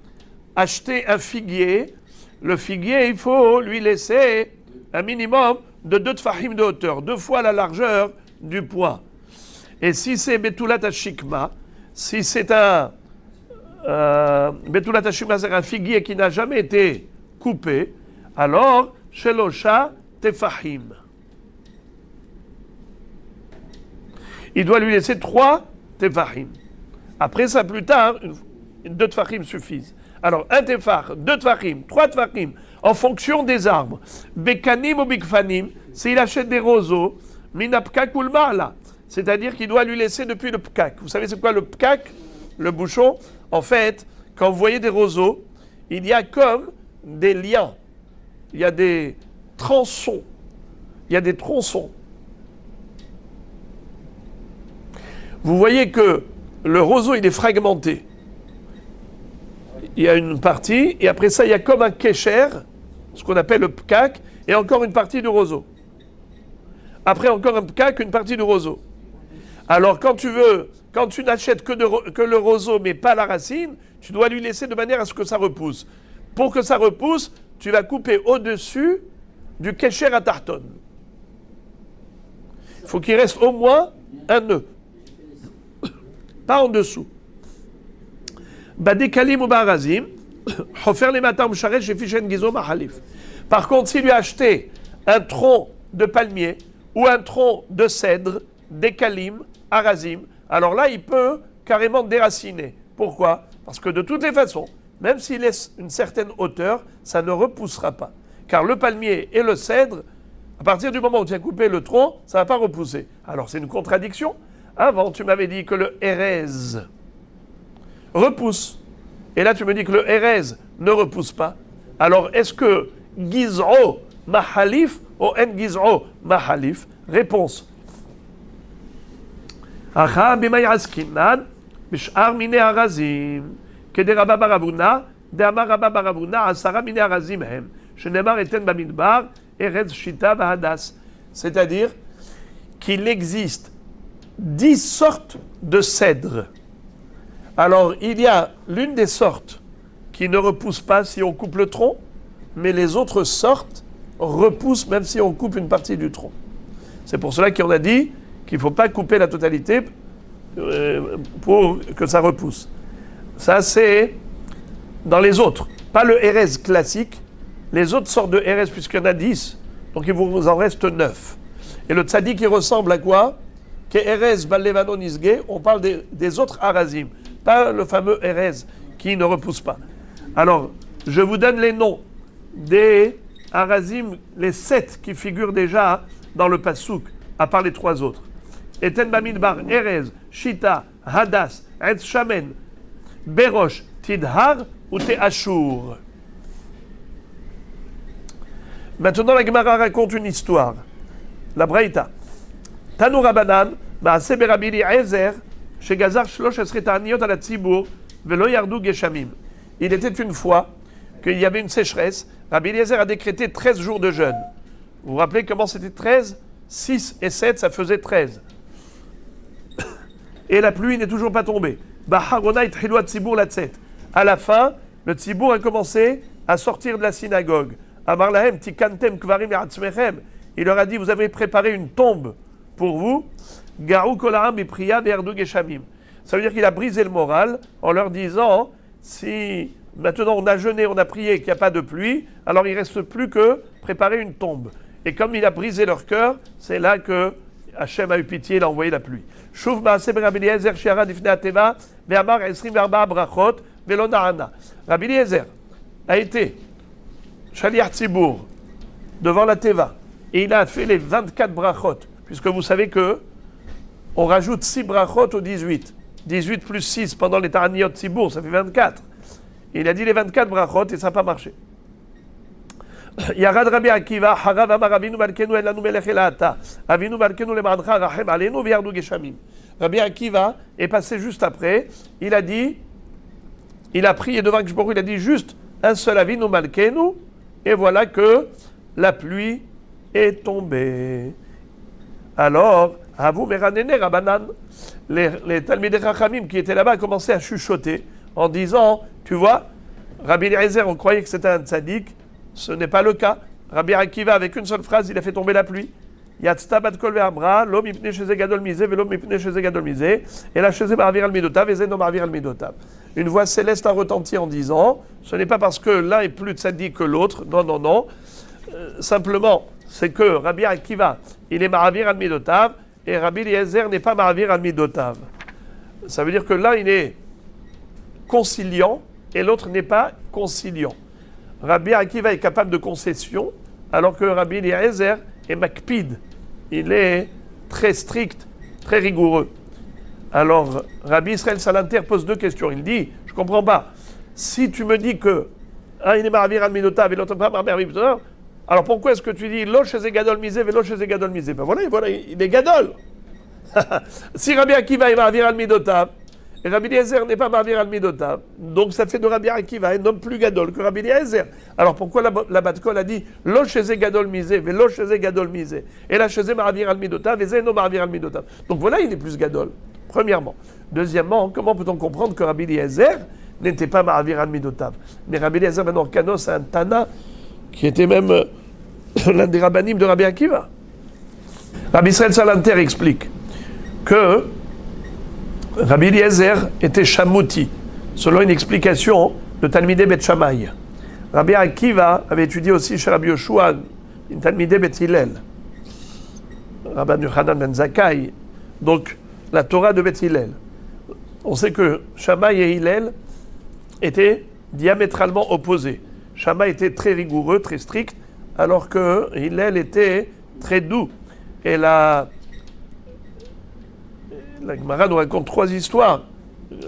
acheté un figuier, le figuier, il faut lui laisser un minimum de 2 tfahim de hauteur, 2 fois la largeur du poing. Et si c'est betulat ashikma, si c'est un betulat ashikma, c'est un figuier qui n'a jamais été coupé, alors shelosha tefahim. Il doit lui laisser 3 tefahim. Après ça, plus tard, 2 tefahim suffisent. Alors, un tefah, 2 tefahim, 3 tefahim, en fonction des arbres. Bekanim ou bikfanim, s'il achète des roseaux, minapkak ou le marla. C'est-à-dire qu'il doit lui laisser depuis le pkak. Vous savez c'est quoi le pkak? Le bouchon. En fait, quand vous voyez des roseaux, il y a comme des liens. Il y a des tronçons. Il y a des tronçons. Vous voyez que le roseau, il est fragmenté. Il y a une partie, et après ça, il y a comme un kécher, ce qu'on appelle le pkak, et encore une partie du roseau. Après, encore un pkak, une partie du roseau. Alors, quand tu n'achètes que le roseau, mais pas la racine, tu dois lui laisser de manière à ce que ça repousse. Pour que ça repousse, tu vas couper au-dessus du kécher à tarton. Il faut qu'il reste au moins un nœud. Pas en dessous. Badekalim ou barazim, hofer les matins moucharet chez Fichen Gizo Mahalif. Par contre, s'il lui a acheté un tronc de palmier ou un tronc de cèdre, décalim, arazim, alors là, il peut carrément déraciner. Pourquoi? Parce que de toutes les façons, même s'il laisse une certaine hauteur, ça ne repoussera pas. Car le palmier et le cèdre, à partir du moment où tu as coupé le tronc, ça ne va pas repousser. Alors c'est une contradiction. Avant, tu m'avais dit que le hérez repousse. Et là, tu me dis que le hérez ne repousse pas. Alors, est-ce que Gizro Mahalif ou En Gizro Mahalif? Réponse. Acha bimay askinan bishar mine harazim kede rabba baravuna de amar rabba baravuna asara mine harazim hem shenemar eten bamidbar erez shita vahadas. C'est-à-dire qu'il existe 10 sortes de cèdres. Alors, il y a l'une des sortes qui ne repousse pas si on coupe le tronc, mais les autres sortes repoussent même si on coupe une partie du tronc. C'est pour cela qu'on a dit qu'il ne faut pas couper la totalité pour que ça repousse. Ça, c'est dans les autres. Pas le Erez classique. Les autres sortes de Erez, puisqu'il y en a 10, donc il vous en reste 9. Et le tzadik, il ressemble à quoi? Que Erez Bal-Levanon Isge, on parle des autres Arazim, pas le fameux Erez qui ne repousse pas. Alors, je vous donne les noms des Arazim, les 7 qui figurent déjà dans le Passouk, à part les 3 autres. Eten Bamidbar, Erez, Shita, Hadas, Etz Shamen, Berosh, Tidhar ou Te'ashur. Maintenant, la Gemara raconte une histoire. La Braïta. Tanou Rabanan, Maaseh Berabbi Eliezer, chez Gazar Shlosh Esret Ta'aniot ala Tzibour, Velo Yardu Geshamim. Il était une fois qu'il y avait une sécheresse. Rabbi Eliezer a décrété 13 jours de jeûne. Vous vous rappelez comment c'était 13? 6 et 7, ça faisait 13. Et la pluie n'est toujours pas tombée. À la fin, le Tzibour a commencé à sortir de la synagogue. Amar lahem tikantem kvarim ya'atzmechem. Il leur a dit, vous avez préparé une tombe pour vous. Garou kolaram bipriya verdu geshamim. Ça veut dire qu'il a brisé le moral en leur disant, si maintenant on a jeûné, on a prié qu'il n'y a pas de pluie, alors il ne reste plus que préparer une tombe. Et comme il a brisé leur cœur, c'est là que Hachem a eu pitié, il a envoyé la pluie. Shuv ma'aseh Rabbi Eliezer shiara difnei ateva ve'amar 24 brachot ve'lo na'ana. Rabbi Eliezer a été Shaliach Tzibour devant la Teva et il a fait les 24 brachot, puisque vous savez que on rajoute 6 brachot au 18. 18 plus 6 pendant les Ta'aniyot Tzibour, ça fait 24. Et il a dit les 24 brachot et ça n'a pas marché. Yarad Rabbi Akiva, Harav Amar Avinu Malkenu Elanu Melech Elata, Avinu Malkenu Lemancha Rachem Alenu V'Yardu Geshamim. Rabbi Akiva est passé juste après, il a dit, il a prié devant Kishboru, il a dit juste un seul Avinu Malkenu, et voilà que la pluie est tombée. Alors, Avu Meranene Rabanan, les Talmidei Chachamim qui étaient là-bas commençaient à chuchoter en disant, tu vois, Rabbi Eliezer, on croyait que c'était un tzaddik, ce n'est pas le cas. Rabbi Akiva, avec une seule phrase, il a fait tomber la pluie. Yatzta bat kol ve'amra, lo mipnei sheze gadol mize, velo mipnei sheze gadol mize, et la sheze ma'avir al midotav, et zeno ma'avir al midotav. Une voix céleste a retenti en disant, ce n'est pas parce que l'un est plus tzaddik que l'autre, non, non, non. Simplement, c'est que Rabbi Akiva, il est ma'avir al midotav, et Rabbi Eliezer n'est pas ma'avir al midotav. Ça veut dire que l'un, il est conciliant, et l'autre n'est pas conciliant. Rabbi Akiva est capable de concession, alors que Rabbi Eliezer est makpid. Il est très strict, très rigoureux. Alors, Rabbi Israël Salanter pose 2 questions. Il dit, je ne comprends pas, si tu me dis que un il est Ma'avir al Midotav et l'autre pas Ma'avir al Midotav, alors pourquoi est-ce que tu dis Lo Sheze Gadol Misé, Velo Sheze Gadol Misé? Ben voilà, il est Gadol. Si Rabbi Akiva est Ma'avir al Midotav, et Rabbi Eliezer n'est pas Ma'avir al Midotav, donc ça fait de Rabbi Akiva un homme plus Gadol que Rabbi Eliezer. Alors pourquoi la Bat-Kol a dit Lo Sheze Gadol Misé, Velo Sheze Gadol Misé, et la Sheze Ma'avir al Midotav, et Zeno Ma'avir al Midotav. Donc voilà, il est plus Gadol, premièrement. Deuxièmement, comment peut-on comprendre que Rabbi Eliezer n'était pas Ma'avir al Midotav? Mais Rabbi Eliezer ben Orkano, c'est un Tana qui était même l'un des rabbinim de Rabbi Akiva. Rabbi Israël Salanter explique que Rabbi Eliezer était Chamouti, selon une explication de Talmidei Bet Shammai. Rabbi Akiva avait étudié aussi chez Rabbi Yoshua, une Talmidei Bet Hillel. Rabbi Yochanan Ben Zakkai, donc la Torah de Bet Hillel. On sait que Shammai et Hillel étaient diamétralement opposés. Shammai était très rigoureux, très strict, alors que Hillel était très doux. Et la Gemara nous raconte 3 histoires.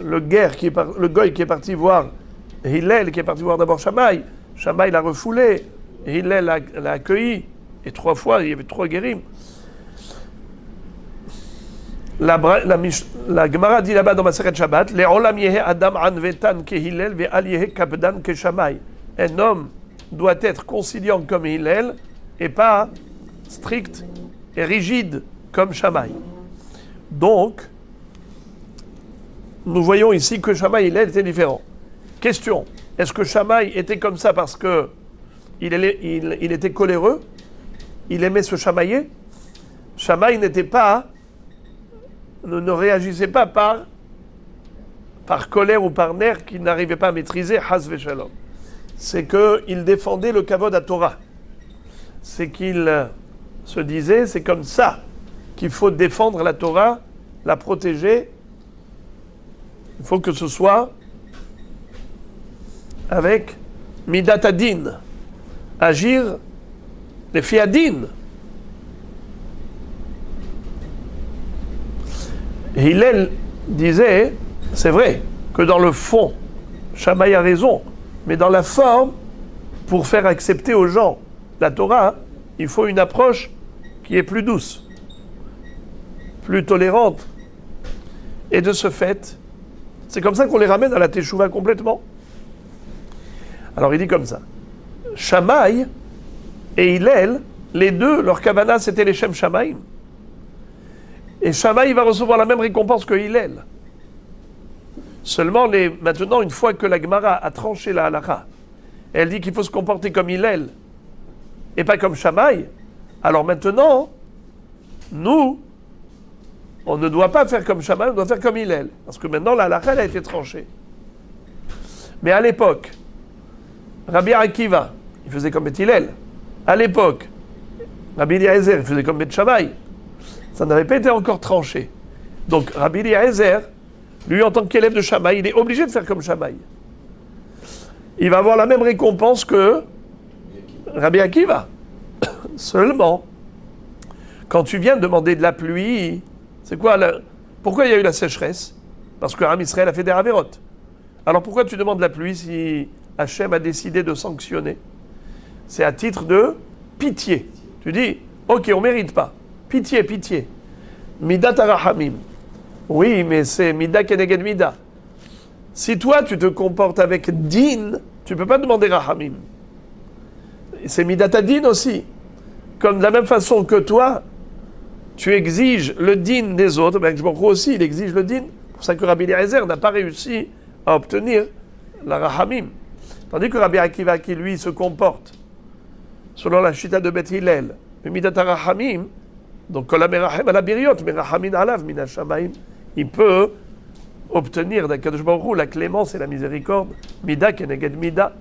Le goy qui est parti voir Hillel, qui est parti voir d'abord Shammai. Shammai l'a refoulé, Hillel l'a accueilli, et 3 fois, il y avait 3 guérim. La Gemara dit là-bas dans Maseret Shabbat, Les olam yehe adam anvetan ke Hillel ve al yehe kapdan ke Shammai. Un homme doit être conciliant comme Hillel et pas strict et rigide comme Shammai. Donc, nous voyons ici que Shammai et Hillel étaient différents. Question, est-ce que Shammai était comme ça parce que il était coléreux? Il aimait se chamailler? Shammai n'était pas ne réagissait pas par colère ou par nerf qu'il n'arrivait pas à maîtriser, Haz Veshalom. C'est qu'il défendait le kavod à Torah. C'est qu'il se disait, c'est comme ça qu'il faut défendre la Torah, la protéger. Il faut que ce soit avec Midat Adin, agir les fiadin. Hillel disait, c'est vrai, que dans le fond, Shammai a raison, mais dans la forme, pour faire accepter aux gens la Torah, il faut une approche qui est plus douce, plus tolérante. Et de ce fait, c'est comme ça qu'on les ramène à la Teshuvah complètement. Alors il dit comme ça, Shammai et Hillel, les deux, leur kavana c'était les Shem Shammai. Et Shammai va recevoir la même récompense que Hillel. Seulement, maintenant, une fois que la Gemara a tranché la halakha, elle dit qu'il faut se comporter comme Hillel et pas comme Shammai, alors maintenant, nous, on ne doit pas faire comme Shammai, on doit faire comme Hillel. Parce que maintenant, la halakha, elle a été tranchée. Mais à l'époque, Rabbi Akiva, il faisait comme Beth Hillel. À l'époque, Rabbi Eliezer, il faisait comme Beth Shammai. Ça n'avait pas été encore tranché. Donc, Rabbi Eliezer, lui, en tant qu'élève de Shammai, il est obligé de faire comme Shammai. Il va avoir la même récompense que Rabbi Akiva. Seulement, quand tu viens demander de la pluie, c'est quoi pourquoi il y a eu la sécheresse? Parce que Am Israël a fait des avérotes. Alors pourquoi tu demandes la pluie si Hachem a décidé de sanctionner? C'est à titre de pitié. Tu dis, ok, on ne mérite pas. Pitié, pitié. Midat Arahamim. Oui, mais c'est Mida Keneged Mida. Si toi, tu te comportes avec Din, tu ne peux pas demander Rahamim. C'est Midat Adin aussi. Comme de la même façon que toi, tu exiges le Din des autres, ben Baruch Hu aussi, il exige le Din. C'est pour ça que Rabbi Eliezer n'a pas réussi à obtenir la Rahamim. Tandis que Rabbi Akiva, qui lui se comporte selon la Shita de Beth Hillel, le Midat Rahamim, donc Kol HaMerachem ala Biriot, mais Rahamin alav min Hashamayim, il peut obtenir d'Akadosh Baruch Hu la clémence et la miséricorde, Mida Keneged Mida,